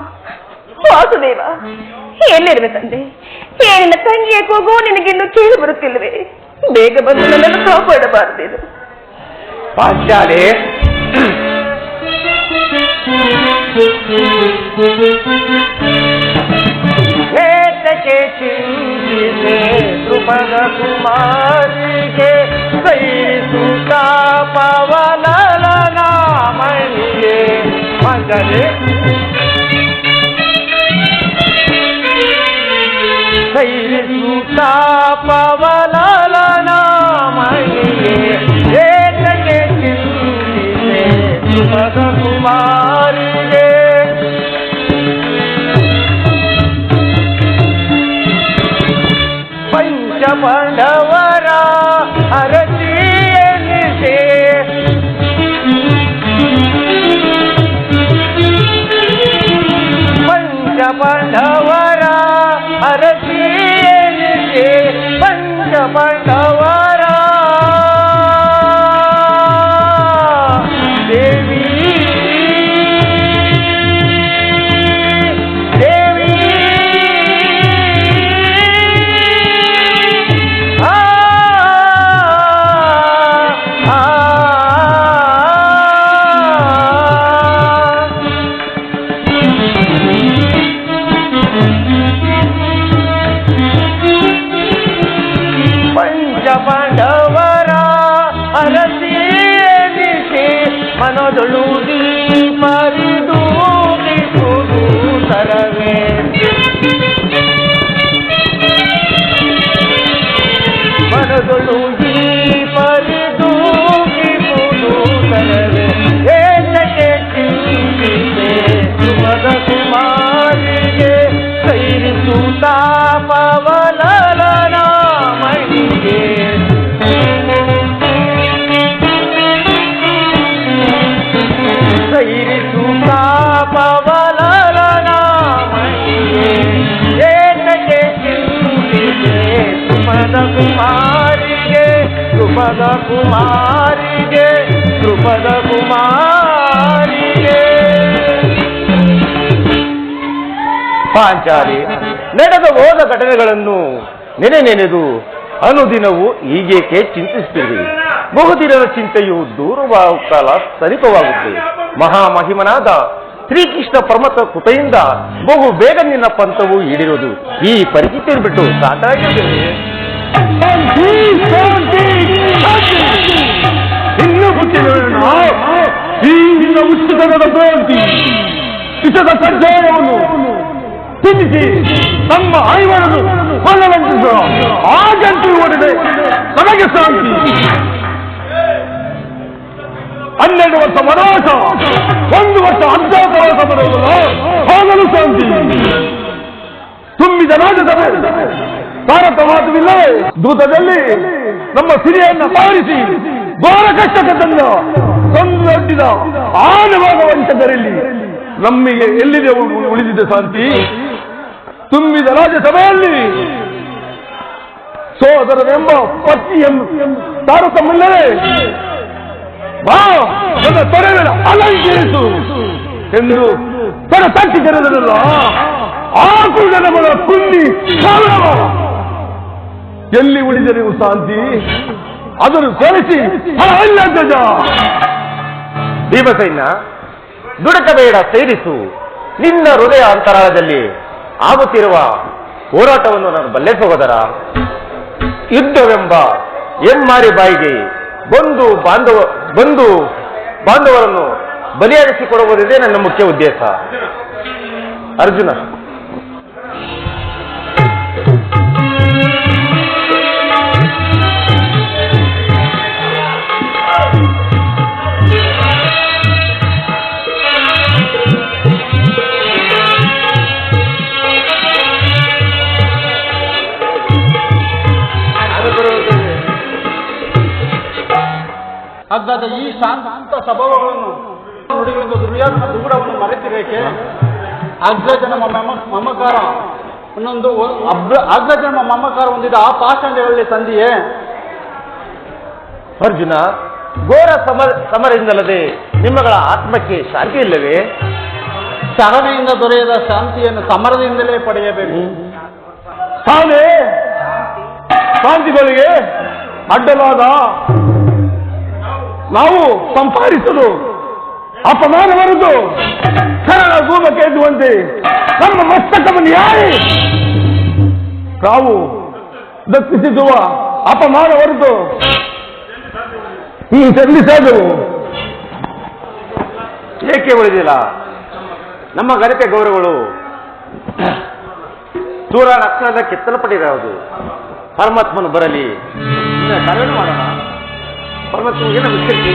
S5: ವಾಸುದೇವ, ಎಲ್ಲಿರುವೆ ತಂದೆ? ಏನಿನ ತಂಗಿಯ ಕೂಗು ನಿನಗಿನ್ನು ಕೇಳಿ ಬರುತ್ತಿಲ್ವೇ? ಬೇಗ ಬಂದು ನನ್ನನ್ನು ಕಾಪಾಡಬಾರದೇನು?
S2: ಪಾಂಚಾಲಿ, ಏತಕ್ಕೆ ಚಿಂತಿಸೆ ದ್ರುಪದ ಕುಮಾರಿಗೆ ಸೈರಿಸುತ್ತ ಪವನಲನ ಮಣಿಗೆ. ಪಾಂಚಾಲಿ, ಸೈರಿಸುತ್ತ ಪವನಲನ ಮಣಿಗೆ ಏತಕ್ಕೆ ಚಿಂತಿಸೆ ದ್ರುಪದ ಕುಮಾರಿಗೆ. ಪಂಚಪಾಂಡವರ ಅರಸಿಯನಿಸೆ ಪಂಚಪಾಂಡವರ ಅರಸಿಯನಿಸೆ ಪಂಚಪಾಂಡವರ ದೇವಿ ಪಾಂಡವರ ಅರಸಿಯನಿಸೆ ಮನದೊಳು ದೀಪರಿದು ದಿಸುದು ತರವೇ. ಮನದೊಳು ದೀಪರಿದು ದಿಸುದು ತರವೇ. ಏತಕ್ಕೆ ಚಿಂತಿಸೆ ದ್ರುಪದ ಕುಮಾರಿಗೆ ಸೈರಿಸುತ್ತ ಪವನಲನ ಮಣಿಗೆ. ಸೈರಿಸುತ್ತ ಪವನಲನ ಮಣಿಗೆ ಏತಕ್ಕೆ ಚಿಂತಿಸೆ ದ್ರುಪದ ಕುಮಾರಿಗೆ ದ್ರುಪದ ಕುಮಾರಿಗೆ ದ್ರುಪದ ಕುಮಾರಿಗೆ. ಪಾಂಚಾಲಿ, ನಡೆದ ಹೋದ ಘಟನೆಗಳನ್ನು ನೆನೆದು ಅನುದಿನವು ಹೀಗೇಕೆ ಚಿಂತಿಸುತ್ತೀರಿ? ಬಹುದಿನದ ಚಿಂತೆಯು ದೂರವಾಗುವ ಕಾಲ ಸಮೀಪವಾಗುತ್ತೆ. ಮಹಾಮಹಿಮನಾದ ಶ್ರೀಕೃಷ್ಣ ಪರಮತ ಕೃಪೆಯಿಂದ ಬಹು ಬೇಗ ನಿನ್ನ ಪಂಥವು ಈಡಿರುವುದು ಈ ಪರಿಸ್ಥಿತಿಯನ್ನು ಬಿಟ್ಟು ಸಾಕಾಗಿದ್ದೇವೆ.
S3: ಇನ್ನು ಹುಟ್ಟಿದ ಈ ನಿನ್ನ ಉಚಿತದ ಕ್ರಾಂತಿ ಇತದ ಕಜ್ಜಾಯವನ್ನು ತಿನ್ನಿಸಿ ತಮ್ಮ ಐವರನ್ನು ಕೊಲ್ಲವಂತಿಸುವ ಆ ಜಂತು ಓಡಿದೆ ನಮಗೆ ಶಾಂತಿ. 12 ವರ್ಷ ವನವಾಸ, 1 ವರ್ಷ ಅಜ್ಞಾತವಾಸ ಬರುವುದಲ್ಲ, ಹೋಗಲು ಶಾಂತಿ. ತುಂಬಿದ ರಾಜಸಭೆ ಭಾರತವಾದವಿಲ್ಲವೇ? ದೂತದಲ್ಲಿ ನಮ್ಮ ಸಿರಿಯನ್ನ ಪಾಲಿಸಿ ಘೋರ ಕಷ್ಟಕ್ಕೆ ತಂದೊಡ್ಡಿದ ಆನವಾಗ ವಂಚಕರಲ್ಲಿ ನಮ್ಮಿಗೆ ಎಲ್ಲಿದೆ ಉಳಿದಿದೆ ಶಾಂತಿ? ತುಂಬಿದ ರಾಜ್ಯಸಭೆಯಲ್ಲಿ ಸೋದರನೆಂಬ ಪತಿಯನ್ನು ತಾರತಮ್ಯಲ್ಲವೇ? ಬಾ ನನ್ನ ತೊರೆ ಮೇಲೆ ಅಲಂಕರಿಸು ಎಂದು ತೊರೆ ತಟ್ಟಿ ಕರೆದರಲ್ಲ, ಆ ಕುಂಡನ ಮಗ ಕುಂಡಿ ಎಲ್ಲಿ ಉಳಿದ ನೀವು ಶಾಂತಿ? ಅದನ್ನು ಸರಿಸಿ ಧ್ವಜ.
S2: ಭೀಮಸೇನ, ದುಡುಕಬೇಡ, ಸೇರಿಸು. ನಿನ್ನ ಹೃದಯ ಅಂತರಾಳದಲ್ಲಿ ಆಗುತ್ತಿರುವ ಹೋರಾಟವನ್ನು ನಾನು ಬಲ್ಲೆ ಸಹೋದರ. ಯುದ್ಧವೆಂಬ ಎಮ್ಮಾರಿ ಬಾಯಿಗೆ ಬಂದು ಬಾಂಧವರನ್ನು ಬಲಿಯಾಗಿಸಿಕೊಡುವುದೇ ನನ್ನ ಮುಖ್ಯ ಉದ್ದೇಶ. ಅರ್ಜುನ,
S1: ಅಗ್ಗದ ಈ ಶಾಂತ ಸ್ವಭಾವಗಳನ್ನು ನುಡಿಗಳಿಂದ ದುರ್ಯೋಧನ ದುಗುಡವನ್ನು ಮರೆತಿರೇಕೆ? ಅಗ್ರಜನ ಮಮಕಾರ ಇನ್ನೊಂದು ಅಗ್ರಜನ ಮಮಕಾರ ಹೊಂದಿದ ಆ ಪಾಷಾಂಡಗಳಲ್ಲಿ ಸಂಧಿಯೇ?
S2: ಅರ್ಜುನ, ಘೋರ ಸಮರದಿಂದಲ್ಲದೆ ನಿಮ್ಮಗಳ ಆತ್ಮಕ್ಕೆ ಶಾಂತಿ ಇಲ್ಲವೇ? ಶರಣೆಯಿಂದ ದೊರೆಯದ ಶಾಂತಿಯನ್ನು ಸಮರದಿಂದಲೇ ಪಡೆಯಬೇಕು.
S4: ಶಾಂತಿಗಳಿಗೆ ಅಡ್ಡಲಾದ ನಾವು ಸಂಪಾದಿಸಲು ಅಪಮಾನವರೆದು ಶರಣ ಗೂಮಕ್ಕೆ ಎದ್ದುವಂತೆ ನಮ್ಮ ಮಸ್ತಕವನ್ನು ಯಾರೇ ತಾವು ದಕ್ಷಿಸುವ ಅಪಮಾನವರೆದು ಈ ಸಲ್ಲಿಸಲು
S2: ಏಕೆ ಉಳಿದಿಲ್ಲ? ನಮ್ಮ ಘನತೆ ಗೌರವಗಳು ಸೂರ ರತ್ನದ ಕೆತ್ತಲ್ಪಟ್ಟಿರುವುದು. ಪರಮಾತ್ಮನು ಬರಲಿ, ಕರೆಯನ್ನು ಮಾಡೋಣ. ಪರಮಾತ್ಮನಿಗೆ ನಮಸ್ಕರಿಸಿ.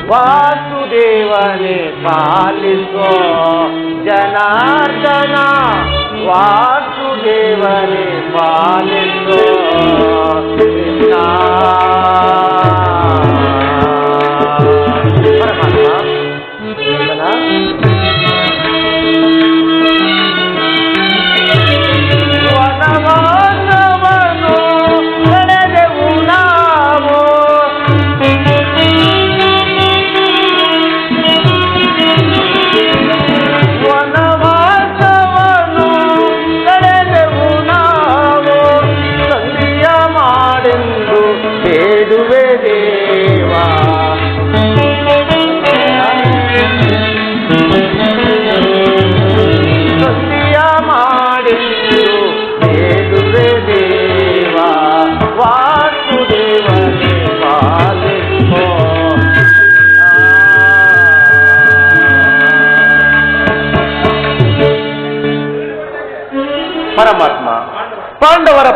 S2: ವಾಸುದೇವನೇ ಪಾಲಿಸೋ ಜನಾರ್ದನ, ವಾಸುದೇವನೇ ಪಾಲಿಸೋ ಕೃಷ್ಣ.
S4: ಬೇಡುವೆ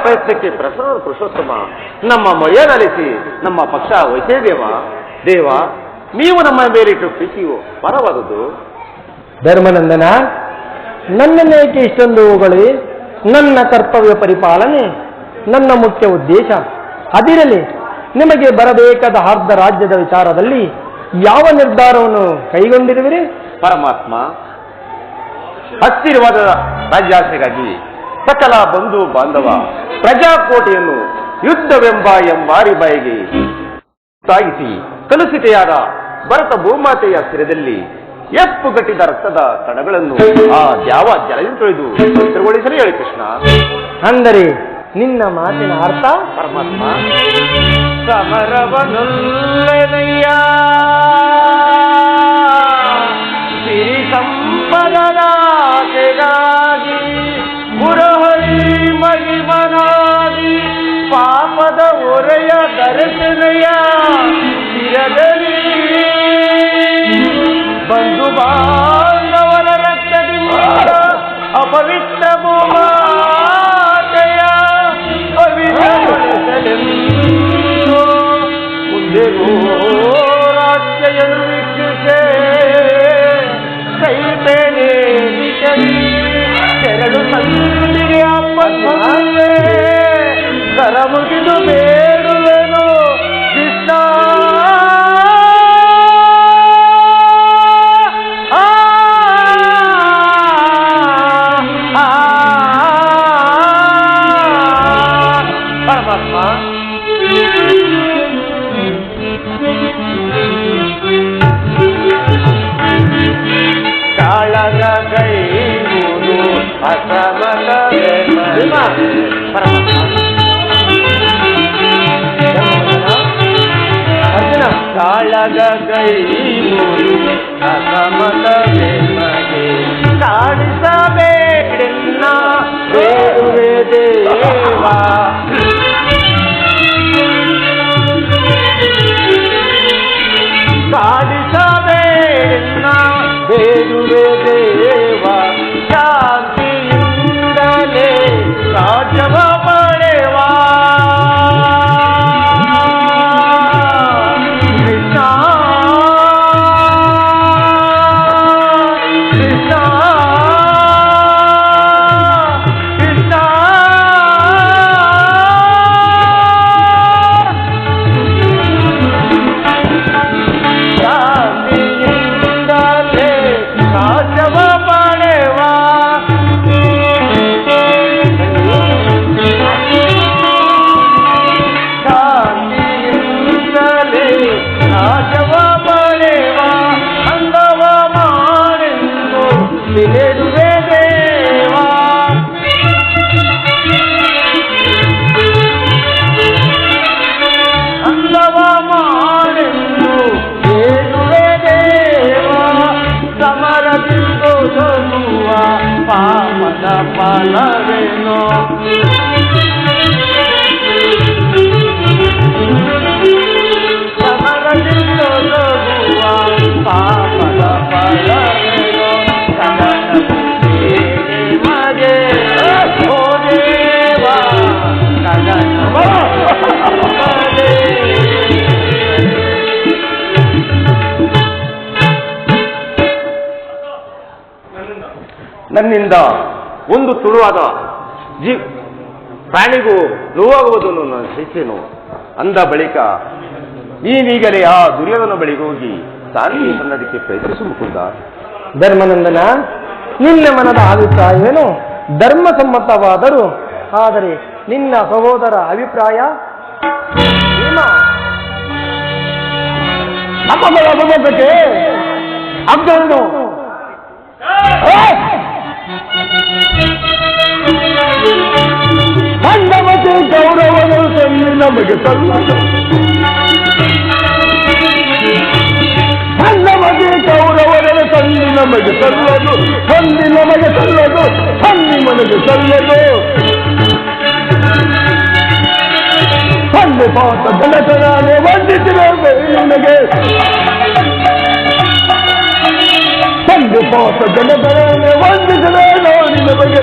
S2: ಪ್ರಯತ್ನಕ್ಕೆ ಪ್ರಸನ್ನ ಪುರುಷೋತ್ತಮ ನಮ್ಮ ಮೊಯ್ಯನಲಿಸಿ ನಮ್ಮ ಪಕ್ಷ ವಹಿಸೇ ದೇವ ನೀವು ನಮ್ಮ ಮೇಲಿಟ್ಟು ಪ್ರೀತಿಯು ಪರವಾದದ್ದು.
S6: ಧರ್ಮನಂದನ, ನನ್ನನ್ನೇಕೆ ಇಷ್ಟೊಂದು ಹೊಗಳಿ? ನನ್ನ ಕರ್ತವ್ಯ ಪರಿಪಾಲನೆ ನನ್ನ ಮುಖ್ಯ ಉದ್ದೇಶ. ಅದಿರಲಿ, ನಿಮಗೆ ಬರಬೇಕಾದ ಅರ್ಧ ರಾಜ್ಯದ ವಿಚಾರದಲ್ಲಿ ಯಾವ ನಿರ್ಧಾರವನ್ನು ಕೈಗೊಂಡಿರುವಿರಿ?
S2: ಪರಮಾತ್ಮ, ಅಸ್ಥಿರವಾದ ರಾಜ್ಯಾಸೆಗಾಗಿ ಸಕಲ ಬಂಧು ಬಾಂಧವ ಪ್ರಜಾಕೋಟೆಯನ್ನು ಯುದ್ಧವೆಂಬ ಎಂಬಾರಿ ಬಾಯಿಗೆ ಸಾಗಿಸಿ ಕಲುಷಿತೆಯಾದ ಭರತ ಭೂಮಾತೆಯ ಸ್ಥಿರದಲ್ಲಿ ಎಪ್ಪುಗಟ್ಟಿದ ರಕ್ತದ ಕಣಗಳನ್ನು ಆ ದ್ಯಾವ ಜಲದಿಂದ ತೊಳೆದು ಪವಿತ್ರಗೊಳಿಸಲು ಹೇಳಿ ಕೃಷ್ಣ.
S6: ಅಂದರೆ ನಿನ್ನ ಮಾತಿನ ಅರ್ಥ?
S2: ಪರಮಾತ್ಮ, ಸಮರವನುಲ್ಲನೆಯ ಸಿರಿ ಸಂಪದನಾಗಿ ಪುರಹರಿ ಮಹಿಮನಾಗಿ ಪಾಪದ ಒರೆಯ ದರ್ಶನಯ ಶಿರದಲ್ಲಿ ಬಂಧು ಬಾಂಧವರ ರಕ್ತದಿಂದ ಅಪವಿತ್ರ ಭೂಮಾತೆಯ ಅವಿಜಯಗೊಳಿಸಲೆಂದು ಮುಂದೆ ರಾಜ್ಯವನ್ನು ವೀಕ್ಷಿಸೆ ಕೈಪೇನೆ ತೆರಳು ಸಂದಿಗೆ ಅಪ್ಪನೇ ಕರ ಮುಗಿದು ಬೇಡುವೆನು ಕೃಷ್ಣ. ಪರಮಾತ್ಮ, ಕಾಳಗ ಕೈಗೂಡು ಅಸಮತ
S6: ಅರ್ಜುನ,
S2: ಕಾಳಗ ಕೈಗೂಡು ಅಸಮತ ಮಗೆ ಕಾಡಿಸಬೇಡೆನ್ನ ಬೇಡುವೆ ದೇವ. ಕಾಡಿಸಬೇಡೆನ್ನ ಬೇಡುವೆ ದೇವ. ಶಾಂತಿಯಿಂದಲೇ ರಾಜ್ಯವ ಪಡೆವ ಕೃಷ್ಣ ಕೃಷ್ಣ ಕೃಷ್ಣ. ಶಾಂತಿಯಿಂದಲೇ ರಾಜ್ಯವ ಪಡೆವ ಶಾಂತಿಯಿಂದಲೇ ರಾಜ್ಯವ ಪಡೆವ ಅಂದವ ಮಾಡೆಂದು ತಿಳಿದುವೆ ದೇವ. ಅಂದವ ಮಾಡೆಂದು ತಿಳಿದುವೆ ದೇವ. ಸಮರದಿಂದು ಸಲ್ಲುವ ಪಾಪದ ಫಲವೇನೋ ಸಮರದಿಂದು ಸಲ್ಲುವ ಪಾಪದ ಫಲವೇನೋ ಮಜೆ ಓ ದೇವ ನನ್ನಿಂದ ಒಂದು ತುಳುವಾದ ಪ್ರಾಣಿಗೂ ನೋವಾಗುವುದನ್ನು ನಾನು ಸಹಿಸೇನು ಅಂದ ಬಳಿಕ ನೀನೀಗಲೇ ಆ ದುರ್ಯೋಧನ ಬಳಿಗೆ ಹೋಗಿ ಶಾಂತಿ ಸನ್ನೋದಕ್ಕೆ ಪ್ರಯತ್ನಿಸು ಮುಕುಂದ.
S6: ಧರ್ಮನಂದನ, ನಿನ್ನ ಮನದ ಅಭಿಪ್ರಾಯವೇನು ಧರ್ಮಸಮ್ಮತವಾದರೂ, ಆದರೆ ನಿನ್ನ ಸಹೋದರ ಅಭಿಪ್ರಾಯ
S2: ಅಪಮತಕ್ಕೆ ಅಬ್ದನ್ನು ಮಂದಮತೆ ಗೌರವನು ಸಲ್ಲಿ ನಮಗೆ ಸಲ್ಲದು. ಮಂದಮತೆ ಗೌರವನ ಸಲ್ಲಿ ನಮಗೆ ಸಲ್ಲದು. ಸಲ್ಲಿ ನಮಗೆ ಸಲ್ಲದು, ಸಲ್ಲಿ ಮನಗೆ ಸಲ್ಲದು. ಸಲ್ಲಿ ಪಾತ ಜನಕನಾನೆ ವಂದಿಸಿವೆ ನಿನಗೆ. ಸಲ್ಲಿ ಪಾತ ಜನಕನಾನೆ ವಂದಿಸಿವೆ ನೋಡಿ ನಮಗೆ.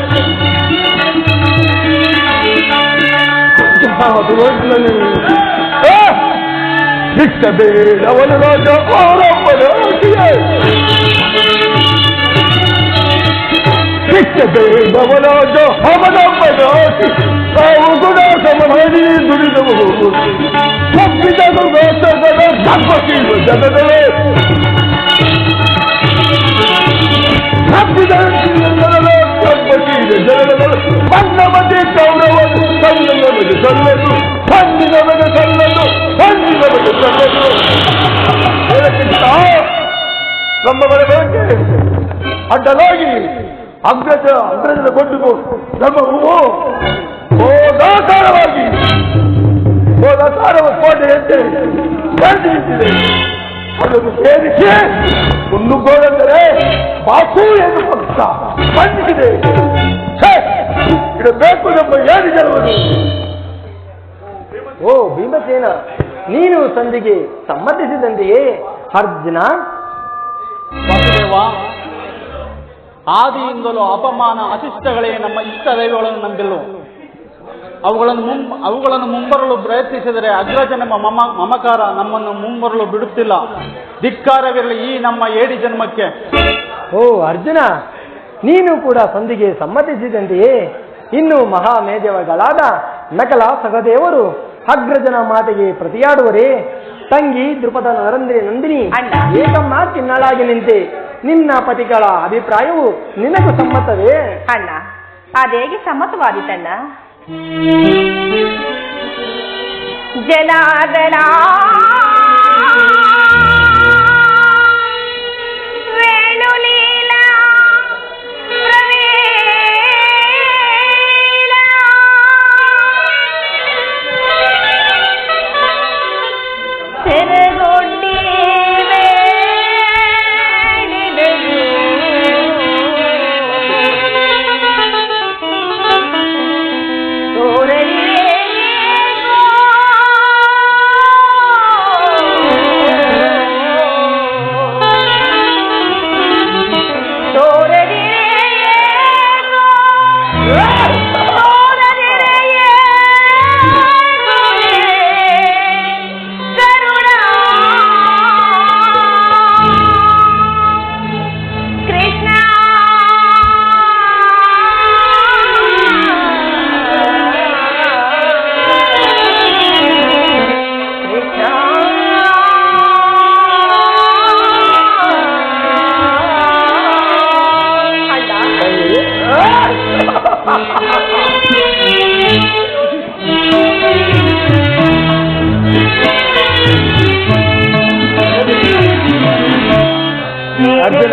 S4: ಶಿಕ್ಷ ಬೇಡವನ ರಾಜ ಅವರೊಬ್ಬನ ಶಿಕ್ಷ ಬೇಡವನ ರಾಜ ಅವನೊಬ್ಬನ ತಾವು ಗುಣ ಸಮಹರಿ ದುಡಿದವರು ತಪ್ಪಿದನು ದೋಷಗಳ ತಪ್ಪೀವ ಜನಗಳೇ ಮನ್ನಮತಿ ಕೌರವರು ಸಲ್ಲದು ಸಲ್ಲದು ಹಣ್ಣಿನವನು ಸಲ್ಲದು ಹಣ್ಣಿನವನು ಸಲ್ಲದು ನಮ್ಮವರ ಬಗ್ಗೆ ಅಡ್ಡಲಾಗಿ ಅಗ್ರಜನ ಕೊಟ್ಟು ನಮ್ಮ ಹೂವು ಹೋದಾಕಾರವಾಗಿ ಕೋಟೆಯಂತೆ ಬಂದು ನಿಂತಿದೆ. ಅದನ್ನು ಸೇರಿಸಿ ಮುನ್ನುಗ್ಗೋಡೆಂದರೆ ಬಾಪು ಎಂದು ಪಕ್ಷ ಬಂದಿದೆ. ಇಡಬೇಕು ನಮ್ಮ ಏನು ಜನರು.
S6: ಓ ಭೀಮಸೇನ, ನೀನು ಸಂಧಿಗೆ ಸಮ್ಮತಿಸಿದಂತೆಯೇ ಅರ್ಜುನ?
S7: ವಾಸುದೇವ, ಆದಿಯಿಂದಲೂ ಅಪಮಾನ ಅಶಿಷ್ಟಗಳೇ ನಮ್ಮ ಇಷ್ಟ ದೈವಗಳನ್ನು ನಂಬಿಲ್ಲ. ಅವುಗಳನ್ನು ಮುಂಬರಲು ಪ್ರಯತ್ನಿಸಿದರೆ ಅಗ್ರಜನೆಂಬ ಮಮಕಾರ ನಮ್ಮನ್ನು ಮುಂಬರಲು ಬಿಡುತ್ತಿಲ್ಲ. ಧಿಕ್ಕಾರವಿರಲಿ ಈ ನಮ್ಮ ಏಡಿ ಜನ್ಮಕ್ಕೆ.
S6: ಓ ಅರ್ಜುನ, ನೀನು ಕೂಡ ಸಂಧಿಗೆ ಸಮ್ಮತಿಸಿದಂತೆಯೇ ಇನ್ನು ಮಹಾಮೇಧವಗಳಾದ ನಕಲ ಸಹದೇವರು ಅಗ್ರಜನ ಮಾತಿಗೆ ಪ್ರತಿಯಾಡುವರೇ? ತಂಗಿ ದ್ರುಪದ ನರಂದ್ರಿ ನಂದಿನಿ ಏಕಮ್ಮ ಚಿನ್ನಳಾಗಿ ನಿಂತೆ ನಿನ್ನ ಪತಿಗಳ ಅಭಿಪ್ರಾಯವು ನಿನಗೂ ಸಮ್ಮತವೇ?
S5: ಅಣ್ಣ, ಅದೇಗೆ ಸಮ್ಮತವಾದಿತಣ್ಣ? ಜನಾರ್ದನ ವೇಣುಲೀಲ
S6: ಅರ್ಜುನ,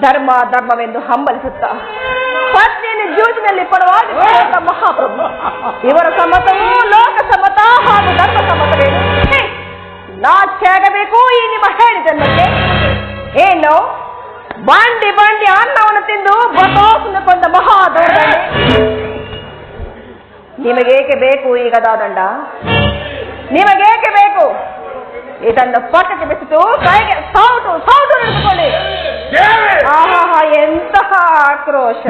S5: ಧರ್ಮ ಧರ್ಮವೆಂದು ಹಂಬಲಿಸುತ್ತಾ ಪತ್ನಿಯನ್ನು ಜೂಜಿನಲ್ಲಿ ಪರವಾಗಿ ಮಹಾಪ್ರಭು ಇವರ ಸಮ್ಮತವೂ ಲೋಕ ಸಮ್ಮತ ಹಾಗೂ ಧರ್ಮ ಸಮ್ಮತವೇನು? ನಾಚೆ ಆಗಬೇಕು ಈ ನಿಮ್ಮ ಹೇಳಿದ್ದನ್ನಕ್ಕೆ. ಏನು ಬಂಡಿ ಬಂಡಿ ಅನ್ನವನ್ನು ತಿಂದು ಬಸೋಸನ್ನು ಕೊಂದ ಮಹಾದೌರ್ಜನ್ಯ. ನಿಮಗೇಕೆ ಬೇಕು ಈ ಗದಾದಂಡ? ನಿಮಗೇಕೆ ಬೇಕು? ಇದನ್ನು ಪಕ್ಕಕ್ಕೆ ಬೆಸಿತು ಕೈಗೆ ಸೌಟು ಸೌಟು ನಡೆದುಕೊಳ್ಳಿ. ಆಹಾ, ಎಂತಹ ಆಕ್ರೋಶ!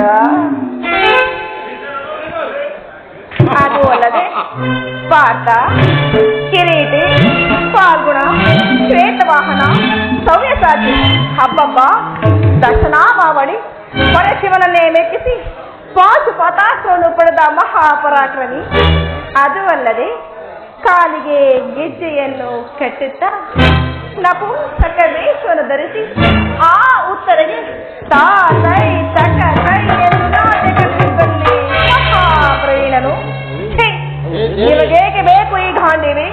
S5: ಅದು ಅಲ್ಲದೆ ಪಾರ್ಥ, ಕಿರೀಟಿ, ಫಾಲ್ಗುಣ, ಶ್ವೇತವಾಹನ, ಸವ್ಯಸಾಚಿ, ಹಬ್ಬಬ್ಬ, ದರ್ಶನಾಮಾವಳಿ, ಪರಶಿವನನ್ನೇ ಮೆಚ್ಚಿಸಿ ಪಾಶುಪತಾಸ್ತ್ರವನ್ನು ಪಡೆದ ಮಹಾಪರಾಕ್ರಮಿ. ಅದು ಅಲ್ಲದೆ ಕಾಲಿಗೆ ಗೆಜ್ಜೆಯನ್ನು ಕಟ್ಟುತ್ತಾ ನಪುಂಸಕವೇಷವನ್ನು ಧರಿಸಿ ಆ ಉತ್ತರಗೆ ತಾ ತೈ ತಕ ತೈ ಎಂದು ನಾಟಕದಲ್ಲಿ ಮಹಾಪ್ರವೀಣನು. ನಿಮಗೇಕೆ ಬೇಕು ಈ ಗಾಂಧೀವಿ?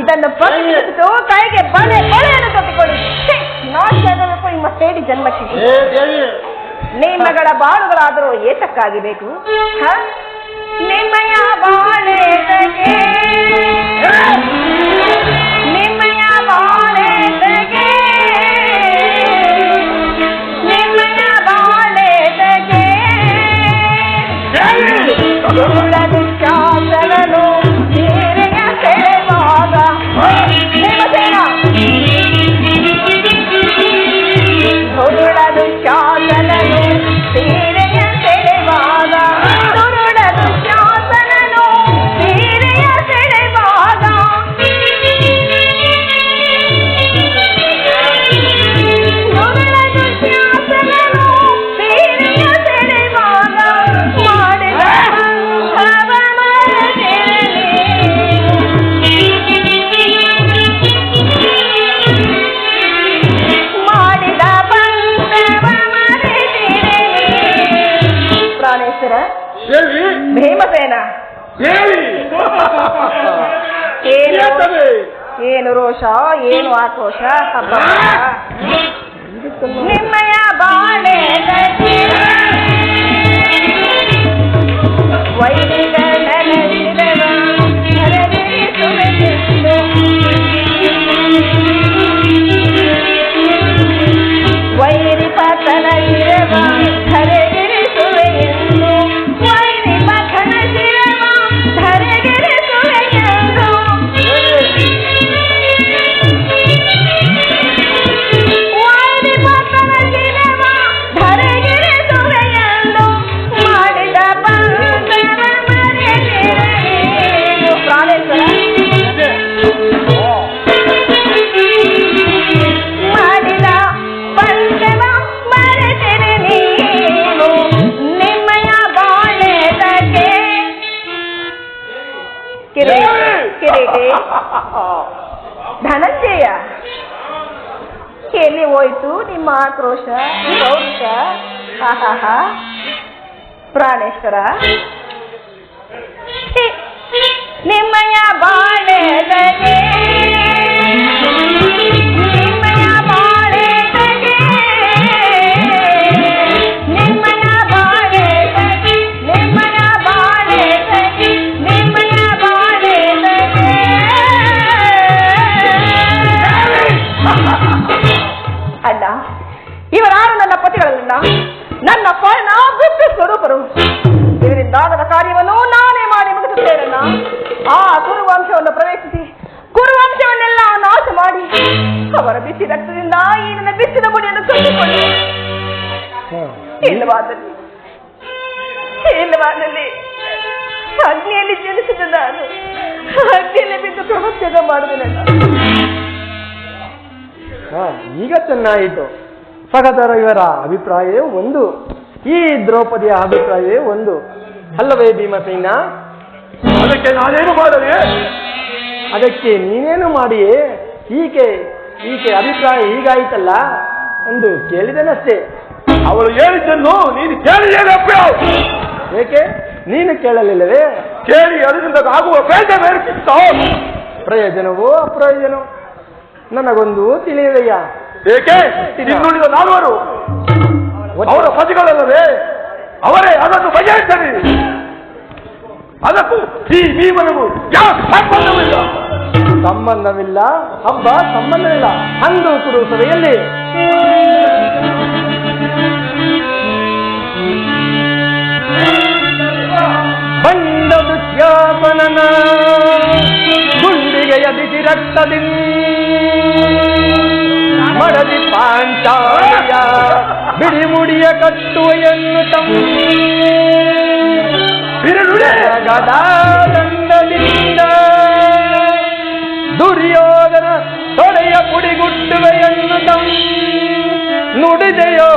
S5: ಇದನ್ನು ಪರಿಶೀಲಿಸಿತು ಕೈಗೆ ಬಳೆ ಬಳೆಯನ್ನು ಕಟ್ಟಿಕೊಳ್ಳಿ. ನಾಶಬೇಕು ನಿಮ್ಮ ಹೇಳಿ ಜನ್ಮಕ್ಕೆ. ನಿಮ್ಮಗಳ ಬಾಳುಗಳಾದರೂ ಏತಕ್ಕಾಗಿ ಬೇಕು? ನಿಮ್ಮಯ ಬಾಳೆಗೆ ನಿಮ್ಮಯ ಬಾಳೆಗೆ ನಿಮ್ಮಯ ಬಾಳೆಗೆ ಉಳ್ಳದು ಶಾಸನನು ಸೀರೆಯ ಸೆಳೆವಾಗ ಉಳ್ಳದು ಶಾಸನನು ಸೀರೆಯ ಸೆಳೆವಾಗ ಭೀಮಸೇನ, ಏನು ರೋಷ, ಏನು ಆಕ್ರೋಶ? ಹಬ್ಬ ನಿಮ್ಮಯ ಬಾಳೆ ವೈದಿಕ ವೈರಿ ಪತನ ಇರವ ಧರೆಗಿರಿಸುವೆ ಎಂದು ವೈರಿ ಪತನ ಇರವ ಧರೆಗಿರಿಸುವೆ ಎಂದು ವೈರಿ ಪತನ ಇರವ ಧರೆಗಿರಿಸುವೆ ಎಂದು ಮಾಡಿದ ಬಂಧನ ಮರೆತಿರಲೇನು. ಪ್ರಾಣೇಶ್ವರ ಮಾಡಿದ ಬಂಧನ ಮರೆತಿರೆ ನೀನು ನಿಮ್ಮಯ ಬಾಳೆದಕ್ಕೆ. ಕಿರೀಟಿ ಧನಂಜಯ, ಎಲ್ಲಿ ಹೋಯ್ತು ನಿಮ್ಮ ಆಕ್ರೋಶ, ಪೌರುಷ? ಪ್ರಾಣೇಶ್ವರ, ನಿಮ್ಮಯ ಬಾಳೆದಕ್ಕೆ ನಿಮ್ಮಯ ಬಾಳೆದಕ್ಕೆ ನಿಮ್ಮಯ ಬಾಳೆದಕ್ಕೆ ನಿಮ್ಮಯ ಬಾಳೆದಕ್ಕೆ ನಿಮ್ಮಯ ಬಾಳೆದಕ್ಕೆ. ಅಲ್ಲ, ಇವರಾರು ನನ್ನ ಪತಿಗಳಲ್ಲ, ನನ್ನ ಪರ್ಣ ಬಿಟ್ಟು ಸ್ವರೂಪರು. ಇವರಿಂದಾಗದ ಕಾರ್ಯವನ್ನು ನಾನೇ ಮಾಡಿ ಮುಗಿಸುತ್ತೇನಲ್ಲ. ಆ ಕುರುವಂಶವನ್ನು ಪ್ರವೇಶಿಸಿ ಕುರುವಂಶವನ್ನೆಲ್ಲ ನಾಶ ಮಾಡಿ ಅವರ ಬಿಸಿ ರಕ್ತದಿಂದ ಈ ನನ್ನ ಬಿಸಿದ ಮುಡಿಯನ್ನು ತುಂಬಿಕೊಳ್ಳಿ. ಇಲ್ಲವಾದಲ್ಲಿ ಅಗ್ನಿಯಲ್ಲಿ ಜನಿಸಿದ ನಾನು ಅಗ್ನಿಯಲ್ಲಿ ಬಿದ್ದು ಪ್ರಹತ್ಯಗ ಮಾಡುವುದಿಲ್ಲ.
S6: ಈಗ ಚೆನ್ನಾಯಿತು. ಸಹೋದರ, ಇವರ ಅಭಿಪ್ರಾಯವೇ ಒಂದು, ಈ ದ್ರೌಪದಿಯ ಅಭಿಪ್ರಾಯವೇ ಒಂದು, ಅಲ್ಲವೇ ಭೀಮಸೇನ?
S1: ಅದಕ್ಕೆ ನಾನೇನು ಮಾಡಲಿ?
S6: ಅದಕ್ಕೆ ನೀನೇನು ಮಾಡಿಯೇ? ಈಕೆ ಅಭಿಪ್ರಾಯ ಹೀಗಾಯಿತಲ್ಲ ಎಂದು ಕೇಳಿದನಷ್ಟೇ.
S1: ಅವಳು ಹೇಳಿದ್ದನ್ನು ನೀನು ಕೇಳಿದೇನಪ್ಪ?
S6: ಏಕೆ ನೀನು ಕೇಳಲಿಲ್ಲವೇ?
S1: ಕೇಳಿ ಅದರಿಂದ ಆಗುವ ಬೇಡ ಬೇರ್ಕಿತ್ತು.
S6: ಪ್ರಯೋಜನವೋ ಅಪ್ರಯೋಜನವೋ ನನಗೊಂದು ತಿಳಿಯದಯ್ಯ.
S1: ಏಕೆ ಇನ್ನುಳಿದ ನಾಲ್ವರು
S4: ಅವರ ಪತಿಗಳಲ್ಲವೇ? ಅವರೇ ಅದನ್ನು ಬಗೆಹರಿಸಲಿ. ಅದಕ್ಕೂ ಈ ಭೀಮನಿಗೂ ಯಾವ ಸಂಬಂಧವಿಲ್ಲ.
S6: ಸಂಬಂಧವಿಲ್ಲ, ಹಬ್ಬ ಸಂಬಂಧವಿಲ್ಲ. ಅಂದು ಕುರು ಸಭೆಯಲ್ಲಿ ಬಂಡ ದುಶ್ಯಾಸನನ ಗುಂಡಿಗೆ ಎದಿಸಿ ರಕ್ತದಿ ಮಡದಿ ಪಾಂಚಾಲಿಯ ಬಿಡಿಮುಡಿಯ ಕಟ್ಟುವ ಎನ್ನುತ್ತ ಗದಾದಂಡದಿಂದ ದುರ್ಯೋಧನ ತೊಡೆಯ ಪುಡಿಗುಟ್ಟುವೆ ಎನ್ನುತ್ತ ನುಡಿದೆಯೋ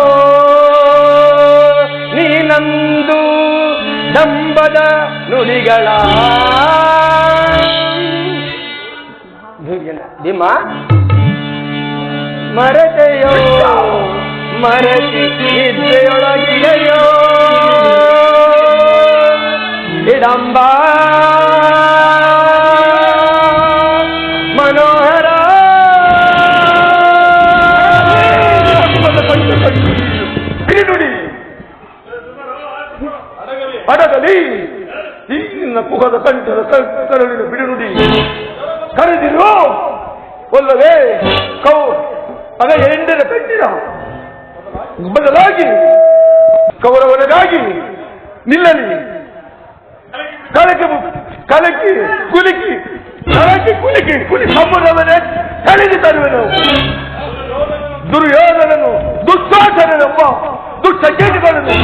S6: ನೀನಂದು ದಂಬದ ನುಡಿಗಳ ಭೀಮ ಮರೆತೆಯೋ ಮರೆತಿ ನಿದ್ರೆಯೊಳಗಿದೆಯೋ ಹಿಡಂಬ ಮನೋಹರ
S4: ನುಡಿ ಅಡಗಲಿ ಈ ನಿನ್ನ ಕುಹದ ಕಂಠದ ಕರಳಿನ ಬಿಡಿನುಡಿ ಕರೆದಿರು ಒಲ್ಲವೇ ಅದ ಎಂಡಿನ ಕಂಠಿನ ಬದಲಾಗಿ ಕೌರವನಿಗಾಗಿ ನಿಲ್ಲಲಿ. ಕಲಕಿ ಕುಲಿಕಿ ಕುಲಿ ಸಂಬಂಧವನ್ನೇ ಕಳೆದು ತರುವೆನು. ದುರ್ಯೋಧನನು ದುಸ್ಸಾಸನೆಂಬ ದುಸ್ಸಂಕೇತಗಳನ್ನು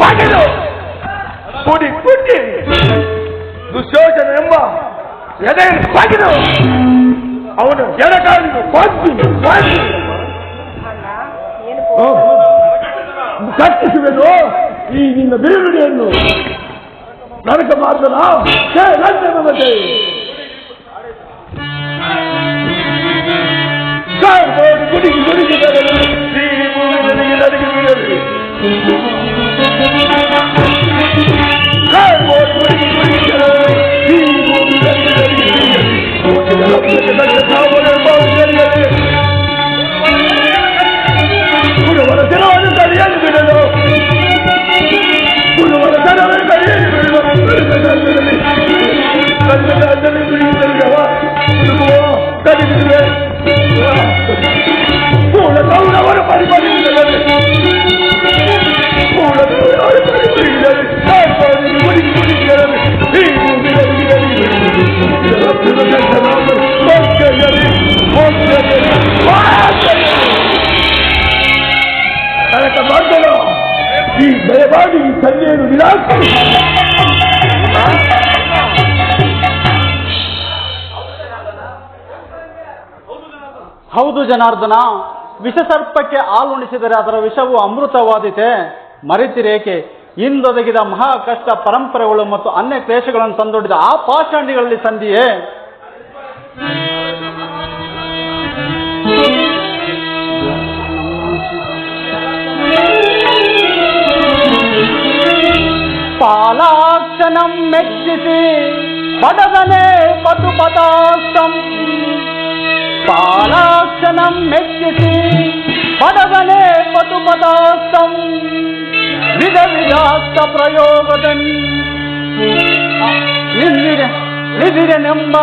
S4: ಬಾಗಿಲು ಕುಡಿ ದುಶ್ಯೋಧನ ಎಂಬ ಎದೆಯನ್ನು ಬಾಗಿಲು ಅವನ ಎಡಗಾಲಿಗೆ ಕಟ್ಟಿಸುವೆನು. ಈ ನಿನ್ನ ಬಿರುನುಡಿಯನ್ನು ನರಕ ಮಾರ್ಗನ ಮತ್ತೆ ಗುಡಿಗೆ ಗುರುವರ ಜನವನ್ನು ಕಲಿಯಲು ಬಿಡಲು ಗುರುವರ ಜನವನ್ನು ಕಲಿಯಲು ಬಿಡಲು ಕಲಿಸಿವೆ ಪೂರ್ಣ ಗೌರವರು ಪರಿಪಾಲಿಸಿದ್ದಾರೆ. ಪೂರ್ಣ ಗೌರವರು ಪರಿಪಾಲಿಸಿದ್ದಾರೆ. ಕನಕ ಮಾರ್ಗನು ಈ ದಯವಾಗಿ ಈ ಸಂಜೆಯನ್ನು ನಿರಾಕರಿಸಿ
S7: ಹೌದು ಜನಾರ್ದನ, ವಿಷಸರ್ಪಕ್ಕೆ ಹಾಲುಣಿಸಿದರೆ ಅದರ ವಿಷವು ಅಮೃತವಾದೀತೆ. ಮರೆತಿರೇಕೆ ಇಂದೊದಗಿದ ಮಹಾ ಕಷ್ಟ ಪರಂಪರೆಗಳು ಮತ್ತು ಅನ್ಯ ಕ್ಲೇಶಗಳನ್ನು ತಂದೊಡ್ಡಿದ ಆ ಪಾಷಾಂಡಿಗಳಲ್ಲಿ ಸಂಧಿಯೇ. ಪಾಲಾಕ್ಷಣಂ ಮೆಚ್ಚಿಸಿ ಪಡದನೆ ಪಟುಪಟಾಷ್ಟಂ ಪಾಲಾಕ್ಷಣಂ ಮೆಚ್ಚಿಸಿ ಪಡದನೆ ಪಟುಪಟಾಷ್ಟಂ ವಿಧ ವಿಧಾಸ್ತ ಪ್ರಯೋಗದಲ್ಲಿ ನಿಧಿರನೆಂಬ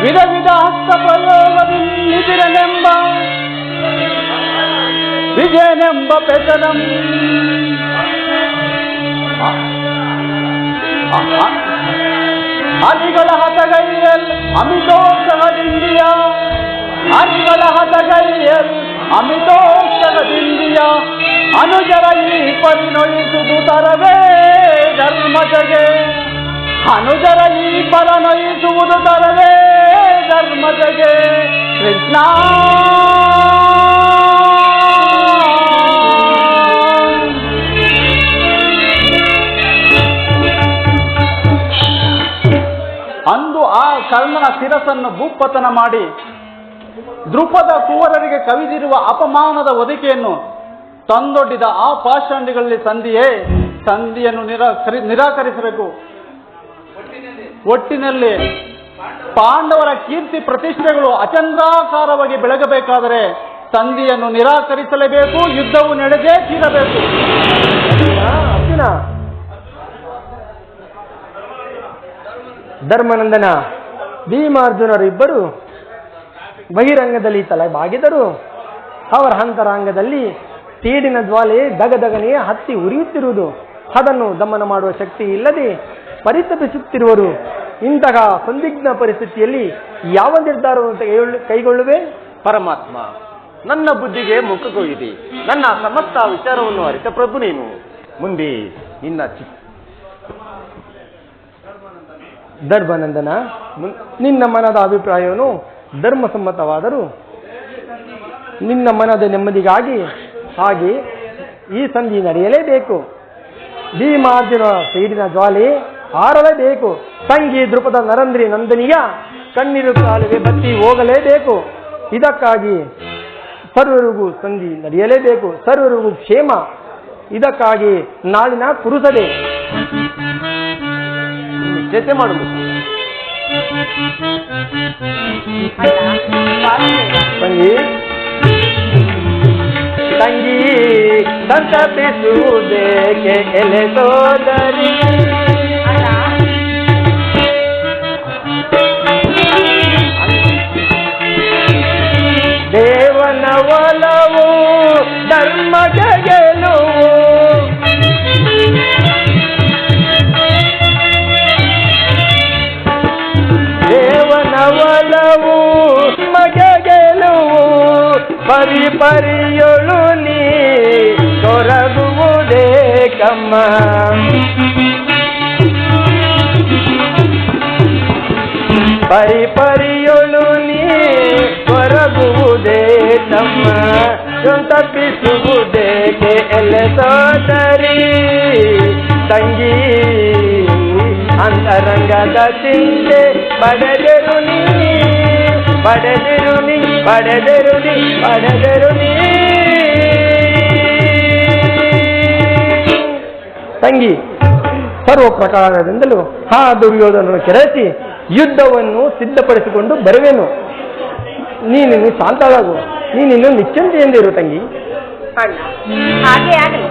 S7: ವಿಧ ವಿಧಾಸ್ತ ಪ್ರಯೋಗದಲ್ಲಿ ನಿಧಿರನೆಂಬ ವಿಜಯನೆಂಬ ಪೆಸರಂ ಅಲಿಗಳ ಹತಗೈಯಲ್ ಅಮಿತೋತ್ಸವದಿಂದಿಯ ಅಲಿಗಳ ಹತಗೈಯಲ್ ಅಮಿತೋತ್ಸವದಿಂದಿಯ ಅನುಜರ ಈ ಪರಿನೊಯಿಸುವುದು ತರವೇ ಧರ್ಮಜಗೆ ಅನುಜರ ಈ ಪರನೊಯಿಸುವುದು ತರವೇ ಧರ್ಮಜಗೆ ಕೃಷ್ಣ ಅಂದು ಆ ಕರ್ಣನ ಶಿರಸನ್ನು ಭೂಪತನ ಮಾಡಿ ದೃಪದ ಕುವರರಿಗೆ ಕವಿದಿರುವ ಅಪಮಾನದ ಒದಕೆಯನ್ನು ತಂದೊಡ್ಡಿದ ಆ ಪಾಷಾಂಡಿಗಳಲ್ಲಿ ಸಂಧಿಯನ್ನು ನಿರಾಕರಿಸಬೇಕು. ಒಟ್ಟಿನಲ್ಲಿ ಪಾಂಡವರ ಕೀರ್ತಿ ಪ್ರತಿಷ್ಠೆಗಳು ಅಚಂದ್ರಾಕಾರವಾಗಿ ಬೆಳಗಬೇಕಾದರೆ ಸಂಧಿಯನ್ನು ನಿರಾಕರಿಸಲೇಬೇಕು, ಯುದ್ಧವು ನಡೆದೇ ತೀರಬೇಕು.
S6: ಅರ್ಜುನ, ಧರ್ಮನಂದನ, ಭೀಮಾರ್ಜುನರಿಬ್ಬರು ಬಹಿರಂಗದಲ್ಲಿ ತಲೆ ಬಾಗಿದರು. ಅವರ ಅಂತರಾಂಗದಲ್ಲಿ ತೀಡಿನ ಜ್ವಾಲೆ ದಗದಗನೆ ಹತ್ತಿ ಉರಿಯುತ್ತಿರುವುದು, ಅದನ್ನು ದಮನ ಮಾಡುವ ಶಕ್ತಿ ಇಲ್ಲದೆ ಪರಿತಪಿಸುತ್ತಿರುವರು. ಇಂತಹ ಸಂದಿಗ್ಧ ಪರಿಸ್ಥಿತಿಯಲ್ಲಿ ಯಾವ ನಿರ್ಧಾರವನ್ನು ಕೈಗೊಳ್ಳುವೆ?
S2: ಪರಮಾತ್ಮ, ನನ್ನ ಬುದ್ಧಿಗೆ ಮುಖಕೊಯ್ಯಿದೆ. ನನ್ನ ಸಮಸ್ತ ವಿಚಾರವನ್ನು ಅರಿತ ಪ್ರಭು ನೀನು. ಮುಂದೆ ನಿನ್ನ
S6: ಧರ್ಮನಂದನ, ನಿನ್ನ ಮನದ ಅಭಿಪ್ರಾಯವನ್ನು ಧರ್ಮಸಮ್ಮತವಾದರೂ ನಿನ್ನ ಮನದ ನೆಮ್ಮದಿಗಾಗಿ ಹಾಗೆ ಈ ಸಂಧಿ ನಡೆಯಲೇಬೇಕು. ಭೀಮಾರ್ಜುನ ಸೈಡಿನ ಜ್ವಾಲೆ ಆರಲೇಬೇಕು. ತಂಗಿ ದೃಪದ ನರಂದ್ರಿ ನಂದನಿಯ ಕಣ್ಣೀರು ಕಾಲುವೆ ಬತ್ತಿ ಹೋಗಲೇಬೇಕು. ಇದಕ್ಕಾಗಿ ಸರ್ವರಿಗೂ ಸಂಧಿ ನಡೆಯಲೇಬೇಕು, ಸರ್ವರಿಗೂ ಕ್ಷೇಮ. ಇದಕ್ಕಾಗಿ ನಾಳಿನ ಕುರುಸದೆ
S2: ನಿಶ್ಚಯ ಮಾಡುವುದು.
S6: ತಂಗಿ ತಂಗಿ ಸಂತಪಿಸುವುದೇಕೆ ಎಲೆ ಸೋದರಿ? ದೇವನ ಒಲವು ಧರ್ಮದ ಗೆಲುವು, ದೇವನ ಒಲವು ಮಗೆ ಗೆಲುವು. ಪರಿಪರಿಯೊಳು ನೀ ತೊರಗುವುದೇ ಕಮ್ಮ, ಪರಿಪರಿಯೊಳು ನೀ ತೊರಗುವುದೇ ತಮ್ಮ. ತಪ್ಪಿಸುವುದೇಕೆ ಎಲೆ ಸೋದರಿ? ತಂಗಿ ಅಂತರಂಗದ ಚಿಂತೆ ಪಡೆದರು ನೀ, ಪಡೆದಿರು ನೀ, ಪಡೆದರು ನೀ, ಪಡೆದರು ನೀ. ತಂಗಿ ಸರ್ವ ಪ್ರಕಾರದಿಂದಲೂ ಆ ದುರ್ಯೋಧನನ್ನು ಕೆರಳಿಸಿ ಯುದ್ಧವನ್ನು ಸಿದ್ಧಪಡಿಸಿಕೊಂಡು ಬರುವೆನು. ನೀನಿನ್ನು ಶಾಂತಳಾಗು, ನೀನಿನ್ನು ನಿಶ್ಚಿಂತೆಯಿಂದಿರು ತಂಗಿ.
S5: ಅಣ್ಣ, ಹಾಗೆ ಆಗಲಿ.